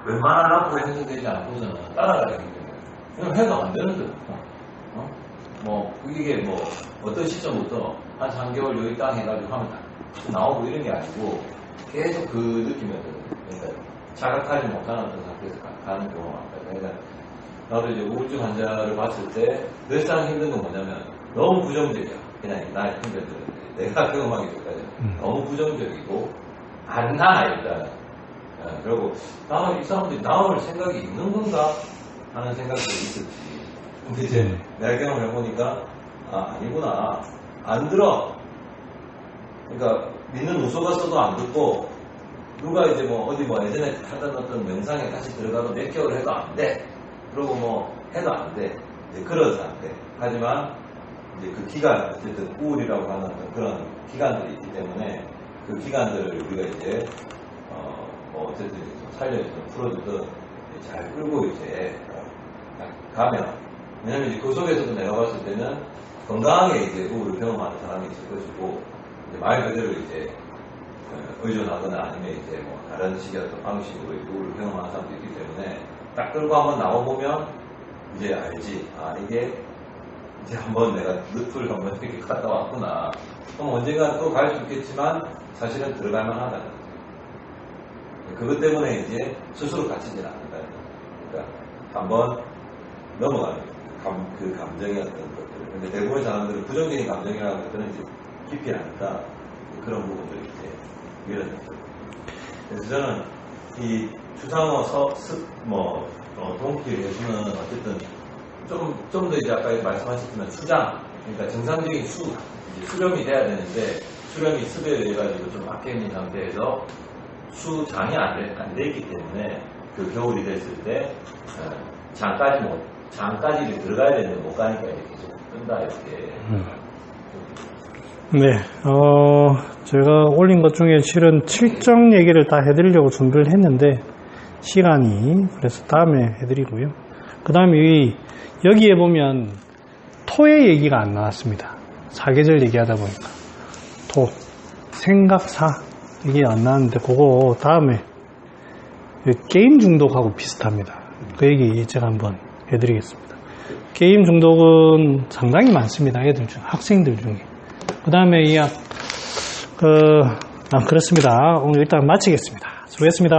웬만하라고 형성되지 않고서는 따라가기 때문에 그냥 해도 안 되는 거예요. 뭐 이게 뭐 어떤 시점부터 한 3개월 여기 땅 해가지고 하면 다 나오고 이런 게 아니고 계속 그 느낌이 들어요. 그러니까 자각하지 못하는 어떤 상태에서 가는 경우가 많다. 그러니까 나도 이제 우울증 환자를 봤을 때 늘상 힘든 건 뭐냐면 너무 부정적이야. 그냥 나의 힘들들 내가 경험하기 전까지 너무 부정적이고 안 나 일단. 그리고 이 사람들이 나올 생각이 있는 건가 하는 생각들이 있었지. 근데 이제 내가 경험을 해보니까 아니구나 안 들어. 그러니까 믿는 우소가 써도 안 듣고 누가 이제 뭐 어디 뭐 예전에 하던 어떤 명상에 다시 들어가도 몇 개월 해도 안 돼. 그러고 뭐 해도 안 돼. 이제 그런 상태. 하지만 이제 그 기간 어쨌든 우울이라고 하는 그런 기간들이 있기 때문에 그 기간들을 우리가 이제 뭐 어쨌든 살려주든 풀어주든 잘 끌고 이제 가면 왜냐면 이제 그 속에서도 내가 봤을 때는 건강하게 이제 우울을 경험하는 사람이 있을 것이고 이제 말 그대로 이제 의존하거나 아니면 이제 뭐 다른 식의 어떤 방식으로 우울을 경험하는 사람도 있기 때문에 딱 끌고 한번 나와보면 이제 알지. 이게 이제 한번 내가 늪을 한번 이렇게 갔다 왔구나. 그럼 언젠가 또 갈 수 있겠지만 사실은 들어갈만 하다는 거죠. 그것 때문에 이제 스스로 갇히질 않는다. 그러니까 한번 넘어가는 그 감정의 어떤 것들. 근데 대부분의 사람들은 부정적인 감정이라는 것들은 이제 깊이 아니까 그런 부분들이 이제 밀어냈죠. 그래서 저는 이 추상어 동키를 해주는 어쨌든 좀 더 이제 아까 말씀하셨지만 수장, 그러니까 정상적인 수렴이 돼야 되는데 수렴이 습에 의해 가지고 좀 막혀 있는 상태에서 수장이 안 돼 있기 때문에 그 겨울이 됐을 때 장까지 들어가야 되는데 못 가니까 계속 끈다 이렇게. 네, 제가 올린 것 중에 실은 7정 얘기를 다 해드리려고 준비를 했는데 시간이 그래서 다음에 해드리고요. 그 다음에 여기에 보면 토의 얘기가 안 나왔습니다. 사계절 얘기하다 보니까 토, 생각사 이게 안 나왔는데 그거 다음에 게임 중독하고 비슷합니다. 그 얘기 제가 한번 해드리겠습니다. 게임 중독은 상당히 많습니다. 애들 중, 학생들 중에. 그 다음에 그렇습니다. 오늘 일단 마치겠습니다. 수고했습니다.